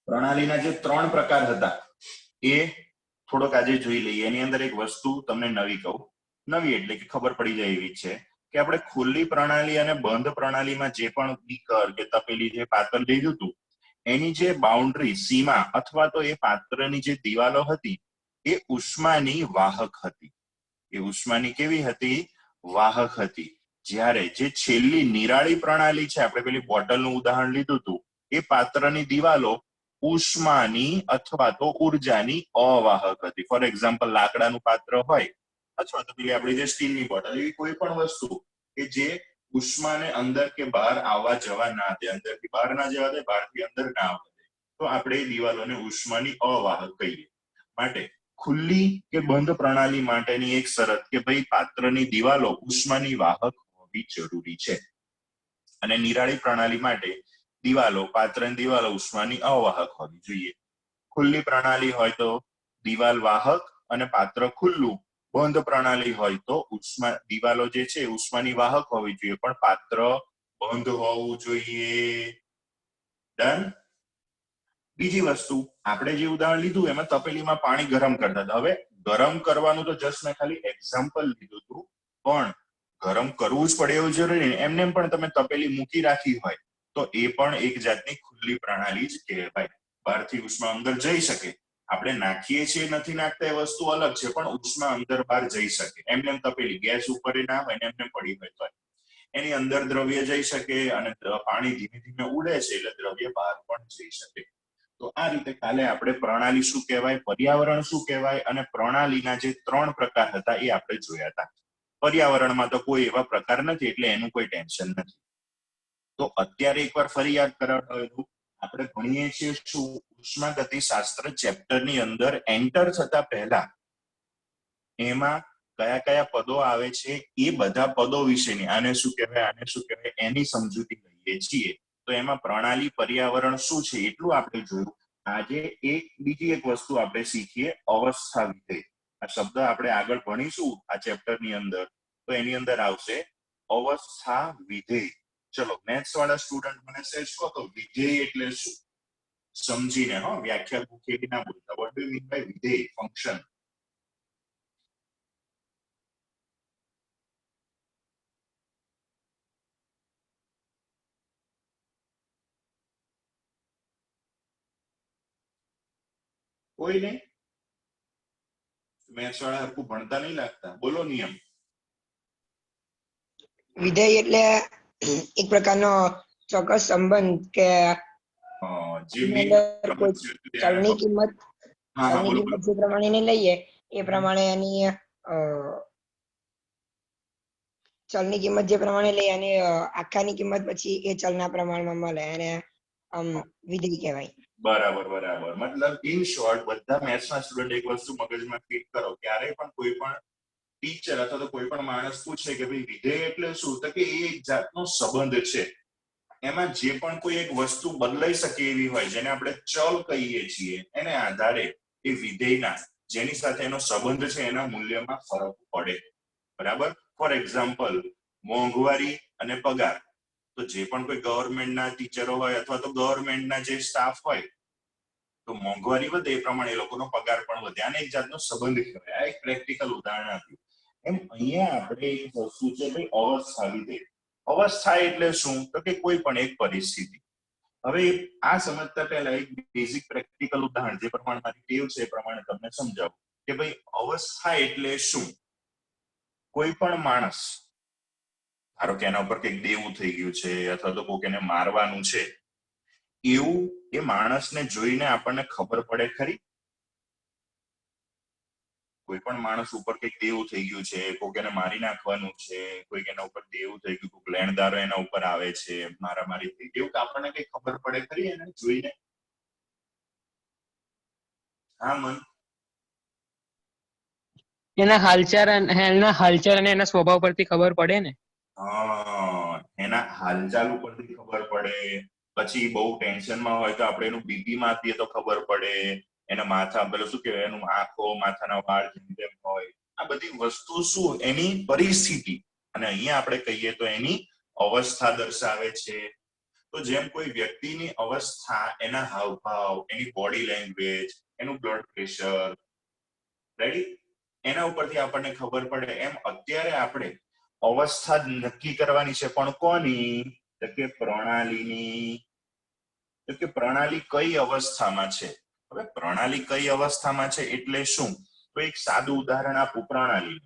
પ્રણાલીના જે 3 પ્રકાર હતા એ થોડોક આજે જોઈ લઈએ. એની અંદર એક વસ્તુ તમને નવી કહું, નવી એટલે કે ખબર પડી જાય એવી છે કે આપણે ખુલ્લી પ્રણાલી અને બંધ પ્રણાલીમાં જે પણ બીકર કે તપેલી જે પાત્ર લીધું હતું એની જે બાઉન્ડ્રી સીમા અથવા તો એ પાત્રની જે દિવાલો હતી એ ઉષ્માની વાહક હતી. એ ઉષ્માની કેવી હતી? વાહક હતી. જ્યારે જે છેલ્લી નિરાળી પ્રણાલી છે, આપણે પેલી બોટલનું ઉદાહરણ લીધું હતું, એ પાત્રની દિવાલો ઉષ્માની અથવા તો ઉર્જાની અવાહક હતી. ફોર એક્ઝામ્પલ, લાકડાનું પાત્ર હોય અથવા તો પેલી આપણી જે સ્ટીલની બોટલ, એવી કોઈ પણ વસ્તુ કે જે ઉષ્માને અંદર કે બહાર આવવા જવા ના દે, અંદરથી બહાર ના જવા દે, બહારથી અંદર ના આવવા દે, તો આપણે એ દિવાલોને ઉષ્માની અવાહક કહીએ. માટે ખુલ્લી કે બંધ પ્રણાલી માટેની એક શરત કે ભાઈ પાત્રની દિવાલો ઉષ્માની વાહક હોવી જરૂરી છે. અને નિરાળી પ્રણાલી માટે દિવાલો, પાત્રની દિવાલો ઉષ્માની અવાહક હોવી જોઈએ. ખુલ્લી પ્રણાલી હોય તો દિવાલ વાહક અને પાત્ર ખુલ્લું. બંધ પ્રણાલી હોય તો દિવાલો જે છે ઉષ્માની વાહક હોવી જોઈએ, પણ પાત્ર બંધ હોવું જોઈએ. ડન. બીજી વસ્તુ, આપણે જે ઉદાહરણ લીધું એમાં તપેલીમાં પાણી ગરમ કરતા હતા. હવે ગરમ કરવાનું તો જસ્ટ મેં ખાલી એક્ઝામ્પલ લીધું હતું, પણ ગરમ કરવું જ પડે એવું જરૂરી નહીં. એમને પણ તમે તપેલી મૂકી રાખી હોય તો એ પણ એક જાતની ખુલ્લી પ્રણાલી જ કહેવાય. બહારથી ઉષ્મા અંદર જઈ શકે. આપણે નાખીએ છીએ નથી નાખતા એ વસ્તુ અલગ છે, પણ ઉષ્મા અંદર બહાર જઈ શકે. એમને તપેલી ગેસ ઉપર ના હોય ને એમને પડી હોય તો એની અંદર દ્રવ્ય જઈ શકે અને પાણી ધીમે ધીમે ઉડે છે એટલે દ્રવ્ય બહાર પણ જઈ શકે. તો આ રીતે કાલે આપણે પ્રણાલી શું કહેવાય, પર્યાવરણ શું કહેવાય અને પ્રણાલીના જે 3 પ્રકાર હતા એ આપણે જોયા હતા. પર્યાવરણમાં તો કોઈ એવા પ્રકાર નથી એટલે એનું કોઈ ટેન્શન નથી. તો અત્યારે એકવાર ફરી યાદ કરાવવાનું, આપણે ભણીએ છીએ શું, ઉષ્માગતિશાસ્ત્ર ચેપ્ટરની અંદર એન્ટર થતા પહેલા એમાં કયા કયા પદો આવે છે એ બધા પદો વિશેની, આને શું કહેવાય, આને શું કહેવાય, એની સમજૂતી લઈએ છીએ. તો એમાં પ્રણાલી, પર્યાવરણ શું છે એટલું આપણે જોયું. આજે બીજી એક વસ્તુ આપણે શીખીએ, અવસ્થા વિધેય. આ શબ્દ આપણે આગળ ભણીશું આ ચેપ્ટરની અંદર, તો એની અંદર આવશે અવસ્થા વિધેય. ચલો, મેથ્સ વાળા સ્ટુડન્ટ મને સેજ કહો તો વિધેય એટલે શું, સમજીને. વ્યાખ્યા મૂકેલી ના બોલતા. What do you mean by વિધેય? ફંક્શન. કોઈ નહીં? મેથ્સ વાળા હરખું ભણતા નહીં લાગતા. બોલો નિયમ. વિધેય એટલે એક પ્રકારનો ચોક્કસ સંબંધ કે ચલની કિંમત જે પ્રમાણે લઈએ એ પ્રમાણે એની ચલની કિંમત જે પ્રમાણે લઈએ અને આખાની કિંમત પછી એ ચલના પ્રમાણમાં મળે એને વિધેય કહેવાય. બરાબર બરાબર. મતલબ ઇન શોર્ટ, બધા મેથ્સના સ્ટુડન્ટ એક વસ્તુ મગજમાં ફિટ કરો, ક્યારે પણ કોઈ પણ ટીચર અથવા તો કોઈ પણ માણસ પૂછે કે ભાઈ વિધેય એટલે શું, તો કે એ એક જાતનો સંબંધ છે. એમાં જે પણ કોઈ એક વસ્તુ બદલાઈ શકે એવી હોય, જેને આપણે ચલ કહીએ છીએ, એને આધારે એ વિધેયના જેની સાથે એનો સંબંધ છે એના મૂલ્યમાં ફરક પડે. બરાબર. ફોર એક્ઝામ્પલ, મોંઘવારી અને પગાર. તો જે પણ કોઈ ગવર્મેન્ટના ટીચરો હોય અથવા તો ગવર્મેન્ટના જે સ્ટાફ હોય, તો મોંઘવારી વધે એ પ્રમાણે એ લોકોનો પગાર પણ વધે. આને એક જાતનો સંબંધ કહેવાય. આ એક પ્રેક્ટિકલ ઉદાહરણ આપ્યું. એમ અહીંયા આપણે એક વસ્તુ છે ભાઈ, અવસ્થા વિધેય. અવસ્થા એટલે શું, તો કે કોઈ પણ એક પરિસ્થિતિ. હવે આ સમજતા પહેલા એક બેઝિક પ્રેક્ટિકલ ઉદાહરણ, જે પ્રમાણે મારી ટેવ છે એ પ્રમાણે તમને સમજાવું કે ભાઈ અવસ્થા એટલે શું. કોઈ પણ માણસ, ધારો કે એના ઉપર કંઈક દેવું થઈ ગયું છે અથવા તો કોઈક એને મારવાનું છે, એવું એ માણસને જોઈને આપણને ખબર પડે ખરી? કોઈ પણ માણસ ઉપર કંઈક દેવું થઈ ગયું છે, કોઈક એને મારી નાખવાનું છે, કોઈક એના ઉપર દેવું થઈ ગયું, કોઈક લેણદારો એના ઉપર આવે છે, મારામારી થઈ ગઈ, એવું આપણને કઈ ખબર પડે ખરી એને જોઈને? હા મન? એના હાલચાલ અને એના સ્વભાવ પરથી ખબર પડે ને. એના હાલચાલ ઉપરથી ખબર પડે. પછી બહુ ટેન્શનમાં હોય તો આપણે એનું બીપી માપીએ તો ખબર પડે. એના માથા, પેલું શું કહેવાય, એનું આંખો, માથાના વાળ જેમ તેમ હોય. આ બધી વસ્તુ શું, એની પરિસ્થિતિ. અને અહીંયા આપણે કહીએ તો એની અવસ્થા દર્શાવે છે. તો તો જેમ કોઈ વ્યક્તિની અવસ્થા, એના હાવભાવ, એની બોડી લેંગ્વેજ, એનું બ્લડ પ્રેશર, રેડી, એના ઉપરથી આપણને ખબર પડે, એમ અત્યારે આપણે અવસ્થા જ નક્કી કરવાની છે. પણ કોની? તો કે પ્રણાલીની. તો કે પ્રણાલી કઈ અવસ્થામાં છે. હવે પ્રણાલી કઈ અવસ્થામાં છે એટલે શું? તો એક સાદું ઉદાહરણ આપું પ્રણાલી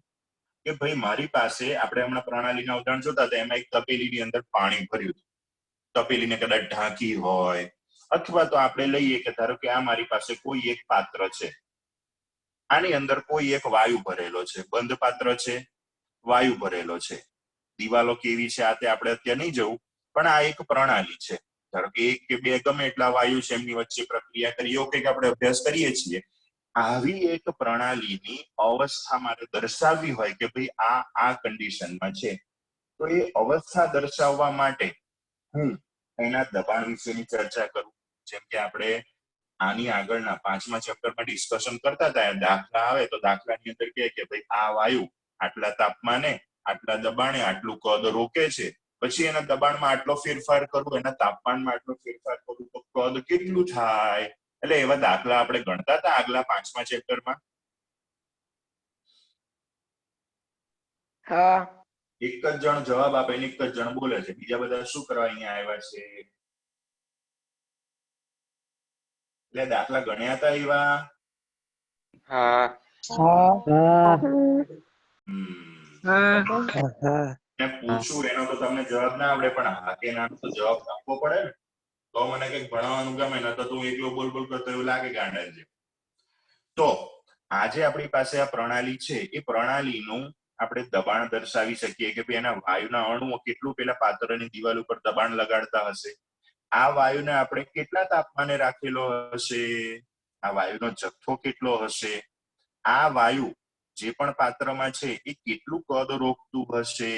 કે ભાઈ મારી પાસે, આપણે હમણાં પ્રણાલીના ઉદાહરણ જોતા હતા, એમાં એક તપેલીની અંદર પાણી ભર્યું હતું. તપેલીને કદાચ ઢાંકી હોય, અથવા તો આપણે લઈએ કે ધારો કે આ મારી પાસે કોઈ એક પાત્ર છે, આની અંદર કોઈ એક વાયુ ભરેલો છે, બંધ પાત્ર છે, વાયુ ભરેલો છે. દિવાલો કેવી છે આ તે આપણે અત્યારે નહીં જવું, પણ આ એક પ્રણાલી છે. ધારો કે એક કે બે ગમે એટલા વાયુ છે, એમની વચ્ચે પ્રક્રિયા કરી, ઓકે, આપણે અભ્યાસ કરીએ છીએ. આવી એક પ્રણાલીની અવસ્થા મારે દર્શાવવી હોય કે ભાઈ આ કન્ડિશનમાં છે, તો એ અવસ્થા દર્શાવવા માટે હું એના દબાણ વિશેની ચર્ચા કરું. જેમ કે આપણે આની આગળના 5મા ચેપ્ટરમાં ડિસ્કશન કરતા હતા, દાખલા આવે તો દાખલાની અંદર કહે કે ભાઈ આ વાયુ આટલા તાપમાને, આટલા દબાણે, આટલું કદ રોકે છે, પછી એના દબાણમાં આટલો ફેરફાર કરું, એના તાપમાનમાં આટલો ફેરફાર કરું તો કદ કેટલું થાય. એટલે એવા દાખલા આપણે ગણતા હતા આગલા 5મા ચેપ્ટરમાં. હા. એક જ જણ જવાબ આપે ને એક જ જણ બોલે છે, બીજા બધા શું કરવા અહીંયા આવ્યા છે? એટલે દાખલા ગણ્યા હતા એવા? હા. પૂછું એનો તો તમને જવાબ ના આવડે, પણ હા કે ના તો જવાબ આપવો પડે ને. તો મને કઈક ભણાવવાનું ગમે, ન તો તું એકલો બોલ બોલ કરતો એવું લાગે ગાંડા છે. તો આજે આપણી પાસે આ પ્રણાલી છે, એ પ્રણાલીનું આપણે દબાણ દર્શાવી શકીએ કે ભાઈ એના વાયુના અણુઓ કેટલું પેલા પાત્રની દિવાલ ઉપર દબાણ લગાડતા હશે, આ વાયુને આપણે કેટલા તાપમાને રાખેલો હશે, આ વાયુનો જથ્થો કેટલો હશે, આ વાયુ જે પણ પાત્રમાં છે એ કેટલું કદ રોકતું હશે,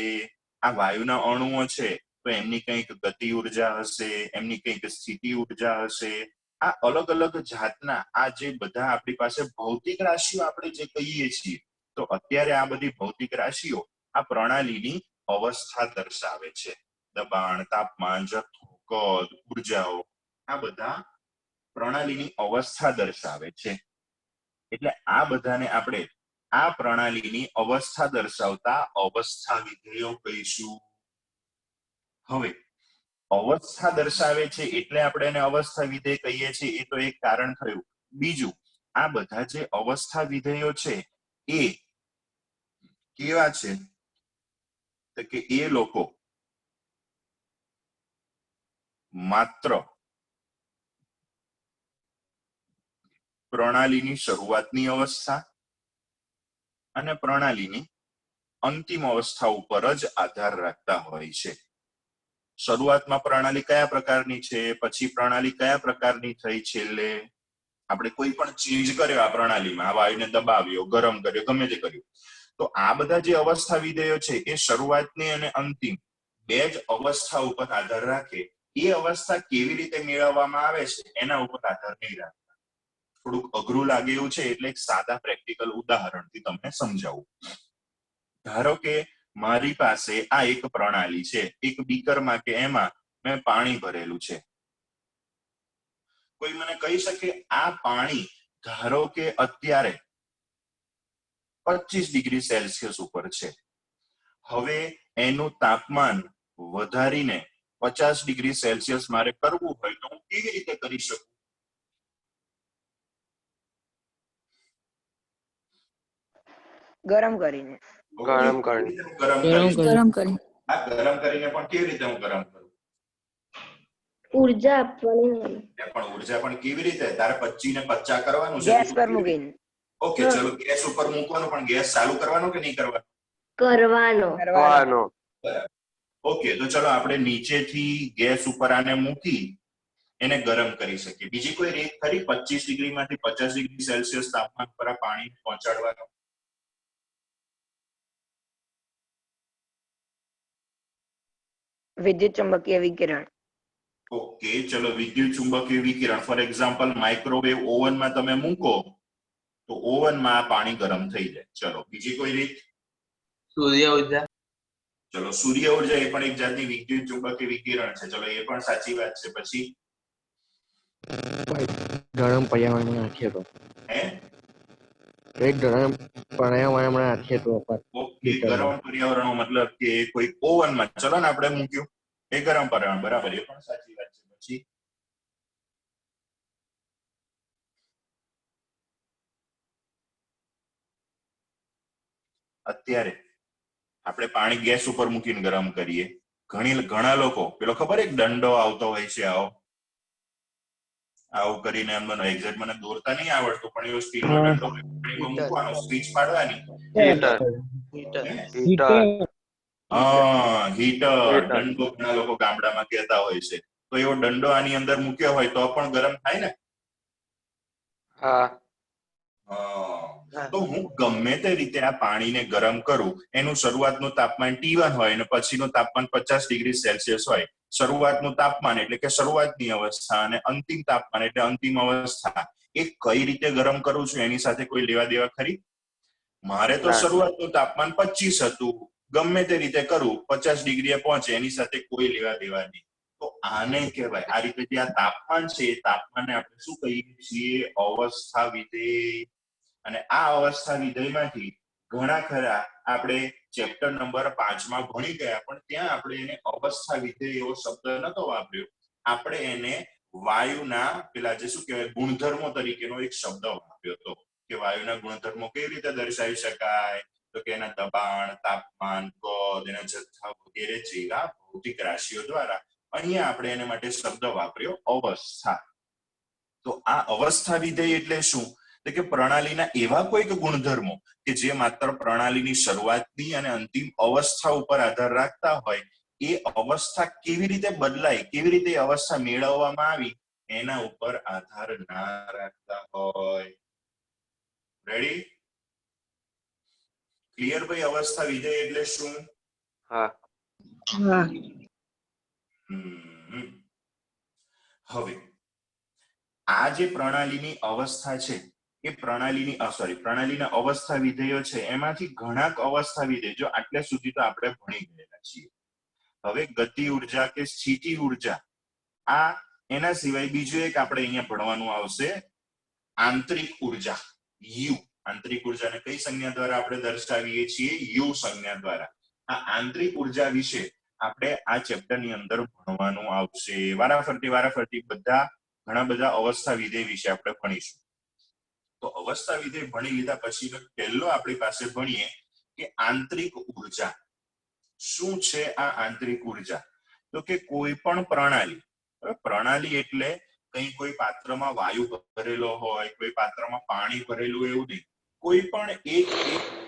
આ વાયુના અણુઓ છે તો એમની કંઈક ગતિ ઉર્જા હશે, એમની કંઈક સ્થિતિ ઉર્જા હશે. આ અલગ અલગ જાતના આ જે બધા આપણી પાસે ભૌતિક રાશિઓ આપણે જે કહીએ છીએ, તો અત્યારે આ બધી ભૌતિક રાશિઓ આ પ્રણાલીની અવસ્થા દર્શાવે છે. દબાણ, તાપમાન, જથ્થો, કદ, ઉર્જાઓ, આ બધા પ્રણાલીની અવસ્થા દર્શાવે છે. એટલે આ બધાને આપણે આ પ્રણાલીની અવસ્થા દર્શાવતા અવસ્થા વિધેયો કહીશું. હવે અવસ્થા દર્શાવે છે એટલે આપણે એને અવસ્થા વિધેય કહીએ છીએ, એ તો એક કારણ થયું. બીજું, આ બધા જે અવસ્થા વિધેયો છે એ કેવા છે? તો કે એ લોકો માત્ર પ્રણાલીની શરૂઆતની અવસ્થા અને પ્રણાલીની અંતિમ અવસ્થા ઉપર જ આધાર રાખતા હોય છે. શરૂઆતમાં પ્રણાલી કયા પ્રકારની છે, પછી પ્રણાલી કયા પ્રકારની થઈ, છેલ્લે આપણે કોઈ પણ ચેન્જ કર્યો આ પ્રણાલીમાં, આ વાયુને દબાવ્યો, ગરમ કર્યો, ગમે તે કર્યું, તો આ બધા જે અવસ્થા વિધેયો છે એ શરૂઆતની અને અંતિમ બે જ અવસ્થા ઉપર આધાર રાખે. એ અવસ્થા કેવી રીતે મેળવવામાં આવે છે એના ઉપર આધાર નહીં રાખતા. થોડુંક અઘરું લાગે એવું છે, એટલે એક સાદા પ્રેક્ટિકલ ઉદાહરણથી તમને સમજાવું. ધારો કે મારી પાસે આ એક પ્રણાલી છે, એક બીકરમાં કે એમાં મેં પાણી ભરેલું છે. કોઈ મને કહી શકે આ પાણી ધારો કે અત્યારે 25 ડિગ્રી સેલ્સિયસ ઉપર છે, હવે એનું તાપમાન વધારીને 50 ડિગ્રી સેલ્સિયસ મારે કરવું હોય તો હું કેવી રીતે કરી શકું? ગરમ કરીને. ગરમ કરીને. ગરમ કરીને પણ કેવી રીતે હું ગરમ કરું? ઉર્જા આપવાની હોય. પણ ઉર્જા પણ કેવી રીતે? તારે 25 ને 50 કરવાનું છે. ગેસ પર મૂકીને. ઓકે, ચલો ગેસ ઉપર મૂકવાનું, પણ ગેસ ચાલુ કરવાનો કે નહીં કરવાનો? કરવાનો. ઓકે, તો ચલો આપણે નીચેથી ગેસ ઉપર આને મૂકી એને ગરમ કરી શકીએ. બીજી કોઈ રીત ખરી 25 ડિગ્રીમાંથી 50 ડિગ્રી સેલ્સિયસ તાપમાન પર આ પાણી પહોંચાડવાનો? વિદ્યુત ચુંબકીય વિકિરણ. ઓકે, ચલો વિદ્યુત ચુંબકીય વિકિરણ, ફોર એક્ઝામ્પલ માઇક્રોવેવ ઓવનમાં તમે મૂકો તો ઓવનમાં આ પાણી ગરમ થઈ જાય. ચલો બીજી કોઈ રીત? સૂર્ય ઉર્જા. ચલો સૂર્ય ઉર્જા એ પણ એક જાતની વિદ્યુત ચુંબકીય વિકિરણ છે. ચલો એ પણ સાચી વાત છે. પછી ગરમ પર્યાવરણમાં નાખીએ તો હે એક ગરમ પર્યાવરણમાં નાખીએ તો ઓકે, ગરમ પર્યાવરણ મતલબ કે કોઈ ઓવનમાં ચલો ને આપણે મૂક્યું એ ગરમ પર્યાવરણ, બરાબર, એ પણ સાચી વાત છે. પછી અત્યારે આપણે પાણી ગેસ ઉપર મૂકીને ગરમ કરીએ. ઘણા લોકો પેલો ખબર એક દંડો આવતો હોય છે, આવું કરીને, એમનો એક્ઝેક્ટ મને દોરતા નહીં આવડતું, પણ એવો સ્ટીલનો દંડો પાણીમાં મૂકવાનો, સ્વિચ પાડવાની. હીટર હીટર હા, હીટર, હીટર દંડો ઘણા લોકો ગામડામાં કહેતા હોય છે. તો એવો દંડો આની અંદર મૂક્યો હોય તો પણ ગરમ થાય ને. હા તો હું ગમે તે રીતે આ પાણીને ગરમ કરું, એનું શરૂઆતનું તાપમાન T1 હોય અને પછીનું તાપમાન 50 ડિગ્રી સેલ્સિયસ હોય. શરૂઆતનું તાપમાન એટલે કે શરૂઆતની અવસ્થા અને અંતિમ તાપમાન એટલે અંતિમ અવસ્થા. એ કઈ રીતે ગરમ કરું છું એની સાથે કોઈ લેવા દેવા ખરી? મારે તો શરૂઆતનું તાપમાન 25 હતું, ગમે તે રીતે કરું 50 ડિગ્રીએ પહોંચે, એની સાથે કોઈ લેવા દેવા નહીં. તો આને કહેવાય, આ રીતે જે આ તાપમાન છે એ તાપમાનને આપણે શું કહીએ છીએ? અવસ્થા વિધેય. અને આ અવસ્થા વિધેયમાંથી ઘણા ખરા આપણે ચેપ્ટર નંબર 5 માં ભણી ગયા, પણ ત્યાં આપણે એને અવસ્થા વિધેય એવો શબ્દ નતો વાપર્યો. આપણે એને વાયુના પેલા જે શું કહેવાય ગુણધર્મો તરીકેનો એક શબ્દ વાપર્યો હતો કે વાયુના ગુણધર્મો કેવી રીતે દર્શાવી શકાય? તો કે એના દબાણ, તાપમાન, કદ, એના જથ્થા વગેરે જેવા ભૌતિક રાશિઓ દ્વારા. અહીંયા આપણે એને માટે શબ્દ વાપર્યો અવસ્થા. તો આ અવસ્થા વિધેય એટલે શું? તો કે પ્રણાલીના એવા કોઈક ગુણધર્મો કે જે માત્ર પ્રણાલીની શરૂઆતની અને અંતિમ અવસ્થા ઉપર આધાર રાખતા હોય. એ અવસ્થા કેવી રીતે બદલાય, કેવી રીતે અવસ્થા મેળવવામાં આવી, એના ઉપર આધાર ના રાખતા હોય. રેડી? ક્લિયર ભાઈ? અવસ્થા વિધેય એટલે શું? હા હવે આ જે પ્રણાલીની અવસ્થા છે એ પ્રણાલીના અવસ્થા વિધેયો છે, એમાંથી ઘણા અવસ્થા વિધેય જો આટલે સુધી તો આપણે ભણી ગયેલા છીએ. હવે ગતિ ઉર્જા કે સ્થિતિ ઉર્જા, આ એના સિવાય બીજું એક આપણે અહીંયા ભણવાનું આવશે, આંતરિક ઉર્જા, યુ. આંતરિક ઉર્જાને કઈ સંજ્ઞા દ્વારા આપણે દર્શાવીએ છીએ? યુ સંજ્ઞા દ્વારા. આ આંતરિક ઉર્જા વિશે આપણે આ ચેપ્ટરની અંદર ભણવાનું આવશે. વારાફરતી ઘણા બધા અવસ્થા વિધેય વિશે આપણે ભણીશું. તો અવસ્થા વિધેય ભણી લીધા પછી પહેલો આપણી પાસે ભણીએ કે આંતરિક ઉર્જા શું છે. આ આંતરિક ઉર્જા તો કે કોઈ પણ પ્રણાલી એટલે કોઈ પાત્રમાં વાયુ ભરેલો હોય, કોઈ પાત્રમાં પાણી ભરેલું, એવું નહીં. કોઈ પણ એક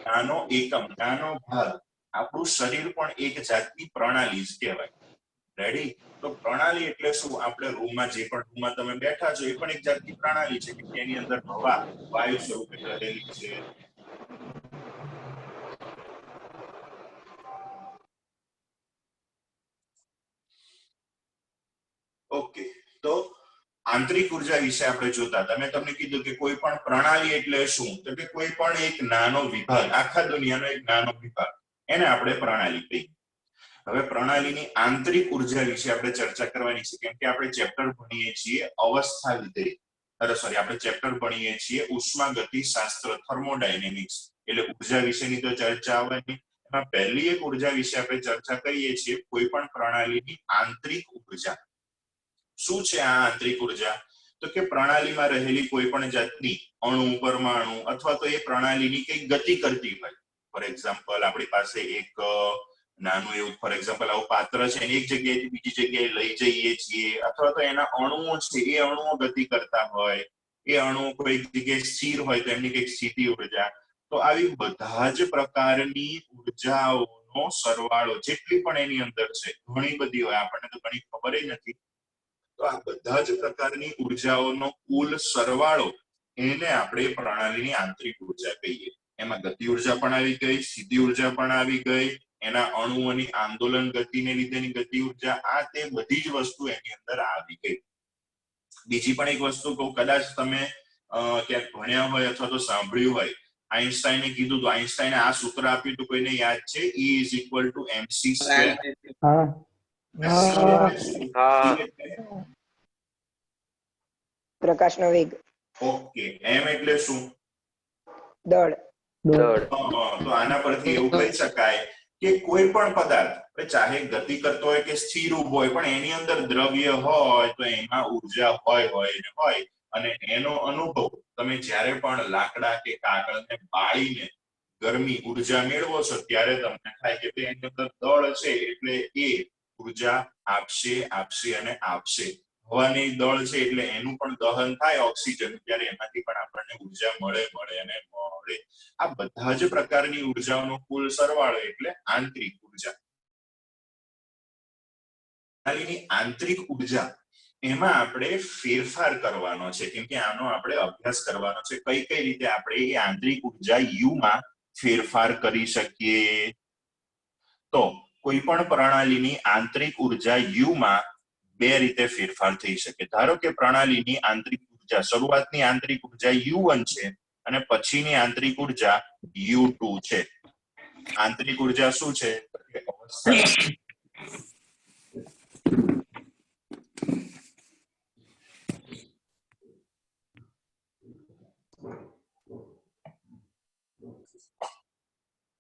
નાનો એકમ, નાનો ભાગ, આપણું શરીર પણ એક જાતની પ્રણાલી જ કહેવાય. રેડી? તો પ્રણાલી એટલે શું? આપણે રૂમમાં જે પણ રૂમમાં તમે બેઠા છો એ પણ એક જાતની પ્રણાલી છે કે એની અંદર હવા વાયુ સ્વરૂપે રહેલી છે. ઓકે, તો આંતરિક ઉર્જા વિશે આપણે જોતા મેં તમને કીધું કે કોઈ પણ પ્રણાલી એટલે શું? તો કે કોઈ પણ એક નાનો વિભાગ, આખા દુનિયાનો એક નાનો વિભાગ, એને આપણે પ્રણાલી કહીએ. હવે પ્રણાલીની આંતરિક ઉર્જા વિશે આપણે ચર્ચા કરવાની છે, કેમ કે આપણે ચેપ્ટર ભણીએ છીએ અવસ્થા વિધેય, આપણે ચેપ્ટર ભણીએ છીએ ઉષ્માગતિશાસ્ત્ર, થર્મોડાયનેમિક્સ, એટલે ઉર્જા વિશેની તો ચર્ચા આવવાની. એમાં પહેલી એક ઉર્જા વિશે આપણે ચર્ચા કરીએ છીએ, કોઈ પણ પ્રણાલીની આંતરિક ઉર્જા. શું છે આ આંતરિક ઉર્જા? તો કે પ્રણાલીમાં રહેલી કોઈ પણ જાતની અણુ, પરમાણુ અથવા તો એ પ્રણાલીની કઈ ગતિ કરતી હોય. ફોર એક્ઝામ્પલ, આપણી પાસે એક નાનું એવું ફોર એક્ઝામ્પલ આવું પાત્ર છે, એક જગ્યાએથી બીજી જગ્યાએ લઈ જઈએ છીએ, અથવા તો એના અણુઓ છે એ અણુઓ ગતિ કરતા હોય, એ અણુઓ કોઈ જગ્યાએ સ્થિર હોય તો એમની કઈક સ્થિતિ ઉર્જા. તો આવી બધા જ પ્રકારની ઉર્જાઓનો સરવાળો જેટલી પણ એની અંદર છે, ઘણી બધી હોય, આપણને તો ઘણી ખબર નથી. તો આ બધા જ પ્રકારની ઉર્જાઓનો કુલ સરવાળો, એને આપણે પ્રણાલીની આંતરિક ઉર્જા કહીએ. એમાં ગતિ ઉર્જા પણ આવી ગઈ, સ્થિતિ ઉર્જા પણ આવી ગઈ, એના અણુઓની આંદોલન ગતિને લીધેની ગતિ ઉર્જા, આ તે બધી જ વસ્તુ એની અંદર આવી ગઈ. બીજી પણ એક વસ્તુ કહું, કદાચ તમે ક્યાંક ભણ્યા હોય અથવા તો સાંભળ્યું હોય આઈન્સ્ટાઈને કીધું તો આઈન્સ્ટાઈને આ સૂત્ર આપ્યું તો કોઈને યાદ છે? E is equal to mc square. હા C એટલે શું? હા. E એટલે પ્રકાશનો વેગ, ઓકે, m એટલે શું? દળ, દળ, તો આના પરથી એવું કહી શકાય કે કોઈ પણ પદાર્થ ચાહે ગતિ કરતો હોય કે સ્થિર ઊભો હોય પણ એની અંદર દ્રવ્ય હોય તો એમાં ઉર્જા હોય ને હોય. અને એનો અનુભવ તમે જ્યારે પણ લાકડા કે કાગળને બાળીને ગરમી ઉર્જા મેળવો છો ત્યારે તમને થાય કે એની અંદર દળ છે એટલે એ ઉર્જા આપશે અને આપશે. હવાની દળ છે એટલે એનું પણ દહન થાય ઓક્સિજન, ત્યારે એમાંથી પણ આપણને ઉર્જા મળે. આ બધા જ પ્રકારની ઉર્જાઓનો કુલ સરવાળો એટલે આંતરિક ઉર્જા. આંતરિક ઉર્જા એમાં આપણે ફેરફાર કરવાનો છે, કેમ કે આનો આપણે અભ્યાસ કરવાનો છે કઈ રીતે આપણે એ આંતરિક ઉર્જા યુ માં ફેરફાર કરી શકીએ. તો કોઈ પણ પ્રણાલીની આંતરિક ઉર્જા યુ માં બે રીતે ફેરફાર થઈ શકે. ધારો કે પ્રણાલીની આંતરિક ઉર્જા શરૂઆતની આંતરિક ઉર્જા U1 છે અને પછીની આંતરિક ઉર્જા U2 છે. આંતરિક ઉર્જા શું છે?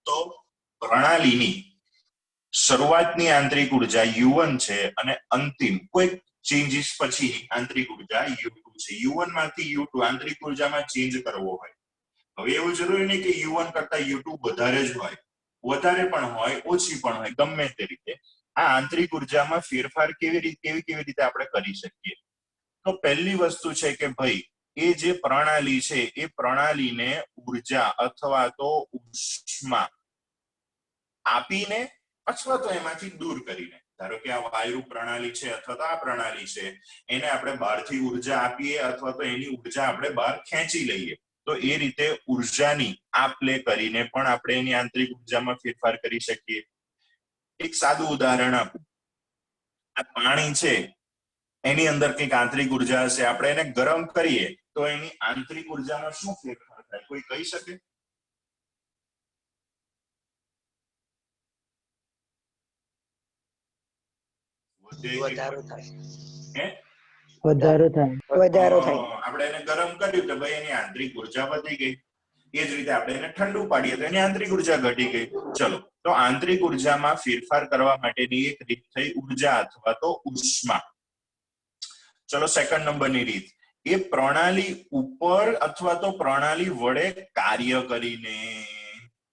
તો પ્રણાલીની શરૂઆતની આંતરિક ઉર્જા U1 છે અને અંતિમ કોઈ ચેન્જીસ પછી આંતરિક ઉર્જા U2 છે. U1 માંથી U2 આંતરિક ઉર્જામાં ચેન્જ કરવો હોય, હવે એવું જરૂરી નહીં કે U1 કરતા U2 વધારે જ હોય, વધારે પણ હોય, ઓછી પણ હોય, ગમે તે રીતે આ આંતરિક ઉર્જામાં ફેરફાર કેવી રીતે આપણે કરી શકીએ? તો પહેલી વસ્તુ છે કે ભાઈ એ જે પ્રણાલી છે એ પ્રણાલીને ઉર્જા અથવા તો ઉષ્મા આપીને અથવા તો એમાંથી દૂર કરીને, ધારો કે આ વાયુ પ્રણાલી છે અથવા તો આ પ્રણાલી છે, એને આપણે બહારથી ઉર્જા આપીએ અથવા તો એની ઉર્જા આપણે બહાર ખેંચી લઈએ, તો એ રીતે ઉર્જાની આપ-લે કરીને પણ આપણે એની આંતરિક ઉર્જામાં ફેરફાર કરી શકીએ. એક સાદું ઉદાહરણ આપું. આ પાણી છે એની અંદર કંઈક આંતરિક ઉર્જા હશે, આપણે એને ગરમ કરીએ તો એની આંતરિક ઉર્જામાં શું ફેરફાર થાય? કોઈ કહી શકે? વધારો થાય, વધારો થાય. વધારો થાય. આપણે એને ગરમ કર્યું તો ભાઈ એની આંતરિક ઉર્જા વધી ગઈ. એ જ રીતે આપણે એને ઠંડુ પાડીએ તો એની આંતરિક ઉર્જા ઘટી ગઈ. ચલો, તો આંતરિક ઉર્જામાં ફેરફાર કરવા માટેની એક રીત થઈ ઉર્જા અથવા તો ઉષ્મા. ચલો, સેકન્ડ નંબરની રીત એ પ્રણાલી ઉપર અથવા તો પ્રણાલી વડે કાર્ય કરીને.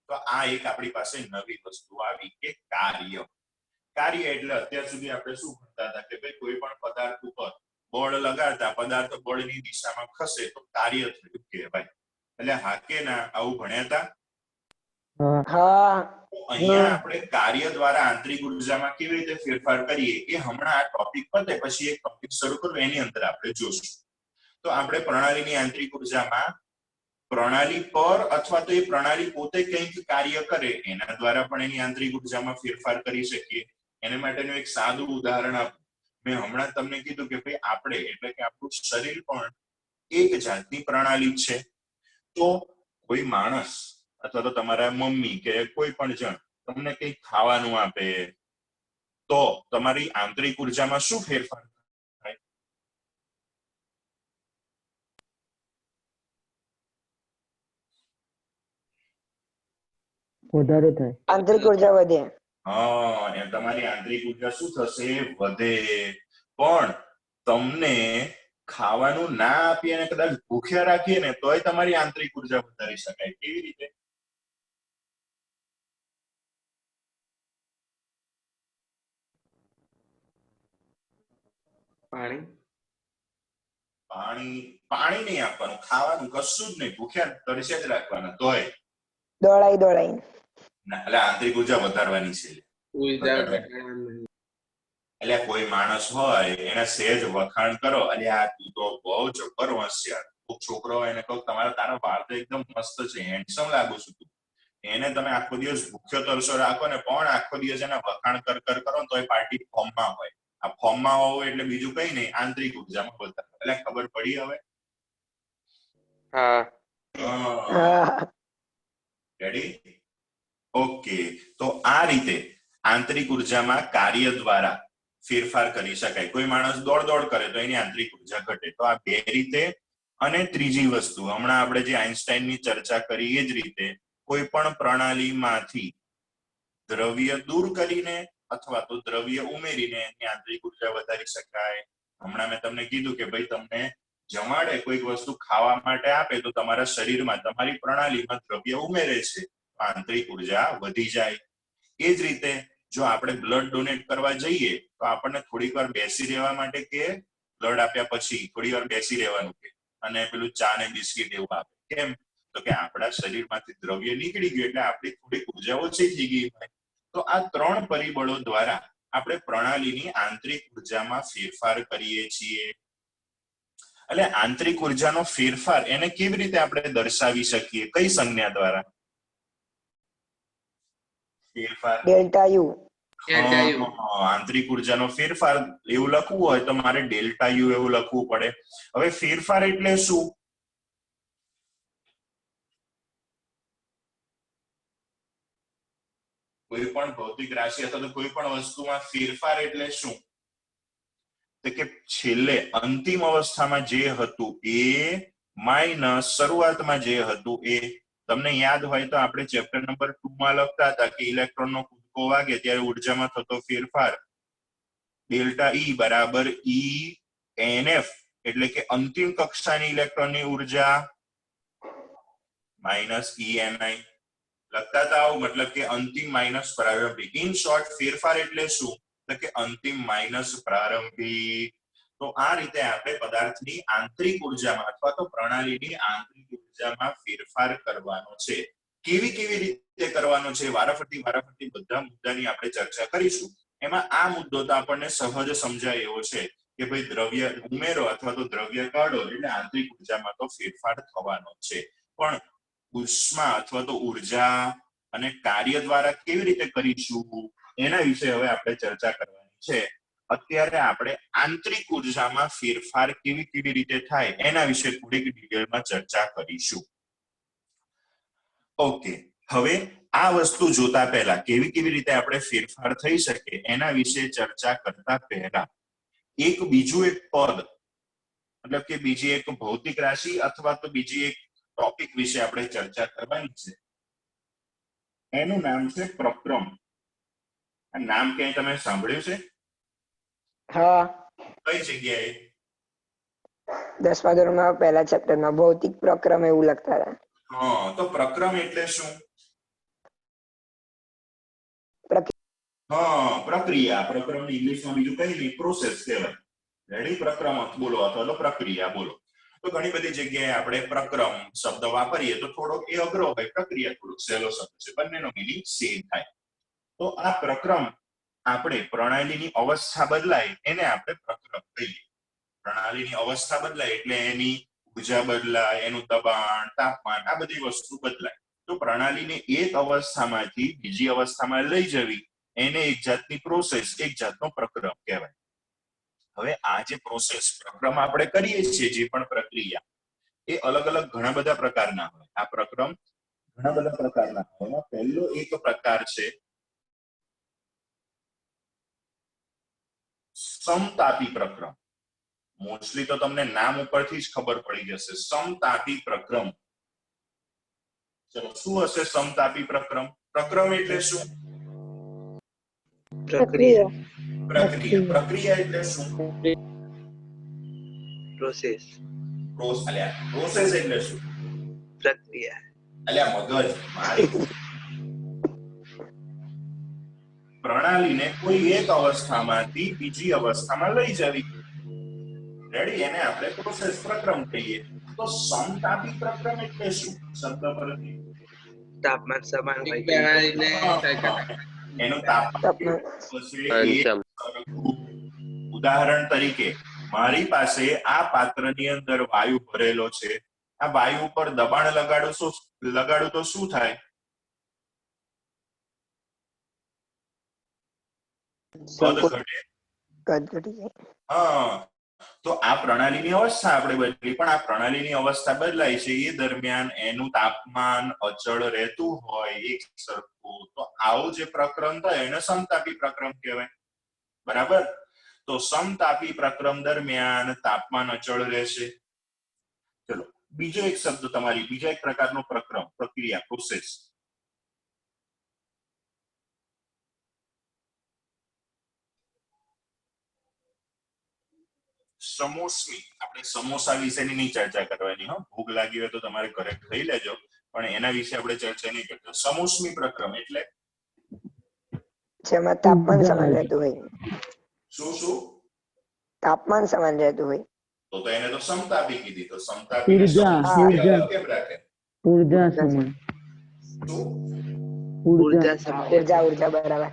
તો આ એક આપણી પાસે નવી વસ્તુ આવી કે કાર્ય. કાર્ય એટલે અત્યાર સુધી આપણે શું ભણતા હતા કે ભાઈ કોઈ પણ પદાર્થ ઉપર બળ લગાડતા પદાર્થ બળની દિશામાં ખસે તો કાર્ય થયું કહેવાય. એટલે હા કે ના આવું ભણ્યા હતા? હા, અહીંયા આપણે કાર્ય દ્વારા આંતરિક ઉર્જામાં કેવી રીતે ફેરફાર કરીએ એ હમણાં આ ટોપિક પતે પછી એક ટોપિક શરૂ કરું એની અંદર આપણે જોશું. તો આપણે પ્રણાલીની આંતરિક ઉર્જામાં પ્રણાલી પર અથવા તો એ પ્રણાલી પોતે કંઈક કાર્ય કરે એના દ્વારા પણ એની આંતરિક ઉર્જામાં ફેરફાર કરી શકીએ. એના માટેનું એક સાદું ઉદાહરણ આપું. મેં હમણાં તમને કીધું કે ભાઈ આપણે એટલે કે આપણું શરીર પણ એક જાતની પ્રણાલી છે. તો કોઈ માણસ અથવા તો તમારા મમ્મી કે કોઈ પણ જણ તમને કંઈક ખાવાનું આપે તો તમારી આંતરિક ઉર્જામાં શું ફેરફાર થાય? વધારો થાય. આંતરિક ઉર્જા વધે. હા, તમારી આંતરિક ઉર્જા શું થશે? વધે. પણ તમને ખાવાનું ના આપીએ અને કદાચ ભૂખ્યા રાખીએ ને તોય તમારી આંતરિક ઉર્જા વધારી શકાય. કેવી રીતે? પાણી નહીં આપવાનું, ખાવાનું કશું જ નહીં, ભૂખ્યા તરસ્યા જ રાખવાના તોય દોડાઈ એટલે આંતરિક ઉર્જા વધારવાની છે. એટલે કોઈ માણસ હોય એને સહેજ વખાણ કરો, અરે આ તું તો બહુ જબર હોશિયાર. છોકરો હોય એને કહું તારા વાળ તો એકદમ મસ્ત છે, હેન્ડસમ લાગુ છું તું. એને તમે આખો દિવસ ભૂખ્યો તરસો રાખો ને પણ આખો દિવસ એના વખાણ કરો ને તો એ પાર્ટી ફોર્મમાં હોય. આ ફોર્મમાં હોય એટલે બીજું કઈ નહીં, આંતરિક ઉર્જામાં વધારે. એટલે ખબર પડી હવે? હા. રેડી? ઓકે, તો આ રીતે આંતરિક ઉર્જામાં કાર્ય દ્વારા ફેરફાર કરી શકાય. કોઈ માણસ દોડ કરે તો એની આંતરિક ઉર્જા ઘટે. તો આ બે રીતે. અને ત્રીજી વસ્તુ, હમણાં આપણે જે આઈન્સ્ટાઈનની ચર્ચા કરી એ જ રીતે કોઈ પણ પ્રણાલીમાંથી દ્રવ્ય દૂર કરીને અથવા તો દ્રવ્ય ઉમેરીને એની આંતરિક ઉર્જા વધારી શકાય. હમણાં મેં તમને કીધું કે ભાઈ તમને જમાડે કોઈક વસ્તુ ખાવા માટે આપે તો તમારા શરીરમાં તમારી પ્રણાલીમાં દ્રવ્ય ઉમેરે છે, આંતરિક ઉર્જા વધી જાય. એ જ રીતે જો આપણે બ્લડ ડોનેટ કરવા જઈએ તો આપણને થોડીક વાર બેસી રહેવા માટે કે બ્લડ આપ્યા પછી થોડી વાર બેસી રહેવાનું કે અને પેલું ચા ને બિસ્કિટ એવું આપે. કેમ? તો કે આપણા શરીરમાંથી દ્રવ્ય નીકળી ગયું એટલે આપણી થોડીક ઉર્જા ઓછી થઈ ગઈ હોય. તો આ ત્રણ પરિબળો દ્વારા આપણે પ્રણાલીની આંતરિક ઉર્જામાં ફેરફાર કરીએ છીએ. એટલે આંતરિક ઉર્જાનો ફેરફાર એને કેવી રીતે આપણે દર્શાવી શકીએ? કઈ સંજ્ઞા દ્વારા? ફેરફાર ડેલ્ટા યુ. આંતરિક ઉર્જાનો ફેરફાર એવું લખવું હોય તો મારે ડેલ્ટા યુ એવું લખવું પડે. હવે ફેરફાર એટલે શું? કોઈ પણ ભૌતિક રાશિ અથવા તો કોઈ પણ વસ્તુમાં ફેરફાર એટલે શું? તો કે છેલ્લે અંતિમ અવસ્થામાં જે હતું એ માઇનસ શરૂઆતમાં જે હતું એ. તમને યાદ હોય તો આપણે ચેપ્ટર નંબર 2 માં લખતા હતા કે ઇલેક્ટ્રોનનો કૂદકો વાગે ત્યારે ઉર્જામાં થતો ફેરફાર ડેલ્ટા ઈ બરાબર ઈ એનએફ એટલે કે અંતિમ કક્ષાની ઇલેક્ટ્રોનની ઉર્જા માઇનસ ઈએનઆઈ લખતા હતા. આવું મતલબ કે અંતિમ માઇનસ પ્રારંભિક. ઇન શોર્ટ ફેરફાર એટલે શું? તો કે અંતિમ માઇનસ પ્રારંભિક. તો આ રીતે આપણે પદાર્થની આંતરિક ઉર્જામાં અથવા તો પ્રણાલીની આંતરિક ઉર્જામાં ફેરફાર કરવાનો છે. કેવી રીતે કરવાનો છે? વારાફરતી બધા મુદ્દાની આપણે ચર્ચા કરીશું. એમાં આ મુદ્દો તો આપણને સહજ સમજાય એવો છે કે ભાઈ દ્રવ્ય ઉમેરો અથવા તો દ્રવ્ય કાઢો એટલે આંતરિક ઉર્જામાં તો ફેરફાર થવાનો છે. પણ ઉષ્મા અથવા તો ઉર્જા અને કાર્ય દ્વારા કેવી રીતે કરીશું એના વિશે હવે આપણે ચર્ચા કરવાની છે. અત્યારે આપણે આંતરિક ઉર્જામાં ફેરફાર કેવી રીતે થાય એના વિશે થોડીક ડિટેલમાં ચર્ચા કરીશું. ઓકે, હવે આ વસ્તુ જોતા પહેલા કેવી રીતે આપણે ફેરફાર થઈ શકે એના વિશે ચર્ચા કરતા પહેલા બીજું એક પદ મતલબ કે બીજી એક ભૌતિક રાશિ અથવા તો બીજી એક ટોપિક વિશે આપણે ચર્ચા કરવાની છે. એનું નામ છે પ્રક્રમ. આ નામ ક્યાંય તમે સાંભળ્યું છે? હા, કઈ જગ્યાએ? 10મા ધોરણમાં પહેલા ચેપ્ટરમાં ભૌતિક પ્રક્રમ એવું લખતા હતા. હા, તો પ્રક્રમ એટલે શું? પ્રક્રિયા. પ્રક્રમ ઇંગ્લિશમાં બીજું કઈ નહીં, પ્રોસેસ કહેવાય. રેડી? પ્રક્રમ બોલો અથવા તો પ્રક્રિયા બોલો. તો ઘણી બધી જગ્યાએ આપણે પ્રક્રમ શબ્દ વાપરીએ તો થોડોક એ અઘરો હોય, પ્રક્રિયા થોડોક સહેલો શબ્દ છે, બંનેનો મીનિંગ સેમ થાય. તો આ પ્રક્રમ આપણે પ્રણાલીની અવસ્થા બદલાય એને આપણે પ્રક્રમ કહીએ. પ્રણાલીની અવસ્થા બદલાય એટલે એની ઉર્જા બદલાય, એનું દબાણ, તાપમાન, આ બધી વસ્તુ બદલાય. તો પ્રણાલીને એક અવસ્થામાંથી બીજી અવસ્થામાં લઈ જવી એને એક જાતની પ્રોસેસ, એક જાતનો પ્રક્રમ કહેવાય. હવે આ જે પ્રોસેસ પ્રક્રમ આપણે કરીએ છીએ, જે પણ પ્રક્રિયા એ અલગ ઘણા બધા પ્રકારના હોય. આ પ્રક્રમ ઘણા બધા પ્રકારના હોય. એમાં પહેલો એક પ્રકાર છે સમતાપી પ્રક્રમ. મોસ્ટલી તો તમને નામ ઉપરથી જ ખબર પડી જશે, સમતાપી પ્રક્રમ. ચલો, શું હશે સમતાપી પ્રક્રમ? પ્રક્રમ એટલે શું? પ્રક્રિયા એટલે શું? પ્રોસેસ. પ્રોસેસ એટલે શું? પ્રક્રિયા. અલ્યા મગજ મારી. પ્રણાલીને કોઈ એક અવસ્થામાંથી બીજી અવસ્થામાં લઈ જવી. રેડી? એને આપણે પ્રોસેસ પ્રક્રમ કહીએ. તો સમતાપી પ્રક્રમ એટલે શું? શબ્દ પરથી તાપમાન સમાન હોય એનું તાપમાન ઉદાહરણ તરીકે મારી પાસે આ પાત્રની અંદર વાયુ ભરેલો છે. આ વાયુ પર દબાણ લગાડું તો શું થાય? કદ ઘટે. કદ ઘટી જાય. હા, તો આ પ્રણાલીની અવસ્થા આપણે બદલી, પણ આ પ્રણાલીની અવસ્થા બદલાય છે એ દરમિયાન એનું તાપમાન અચળ રહેતું હોય એક સરખું, તો આવું જે પ્રકરણ થાય એને સમતાપી પ્રકરણ કહેવાય. બરાબર? તો સમતાપી પ્રકરણ દરમિયાન તાપમાન અચળ રહેશે. ચલો બીજો એક શબ્દ તમારી, બીજા એક પ્રકારનો પ્રક્રમ, પ્રક્રિયા, પ્રોસેસ. સમોસમી. આપણે સમોસા વિશેની નહીં ચર્ચા કરવાની, હો ભૂખ લાગી હોય તો તમારે કરેક્ટ થઈ લેજો, પણ એના વિશે આપણે ચર્ચા નહીં કરતા. સમોસમી પ્રક્રમ એટલે જેમાં તાપમાન સમાન રહેતું હોય. શું શું? તાપમાન સમાન રહેતું હોય. તો એને તો સમતાપી કીધી. તો સમતાપી કેમ રાખે? ઊર્જા સમાન. શું? ઊર્જા સમાન. ઉર્જા બરાબર.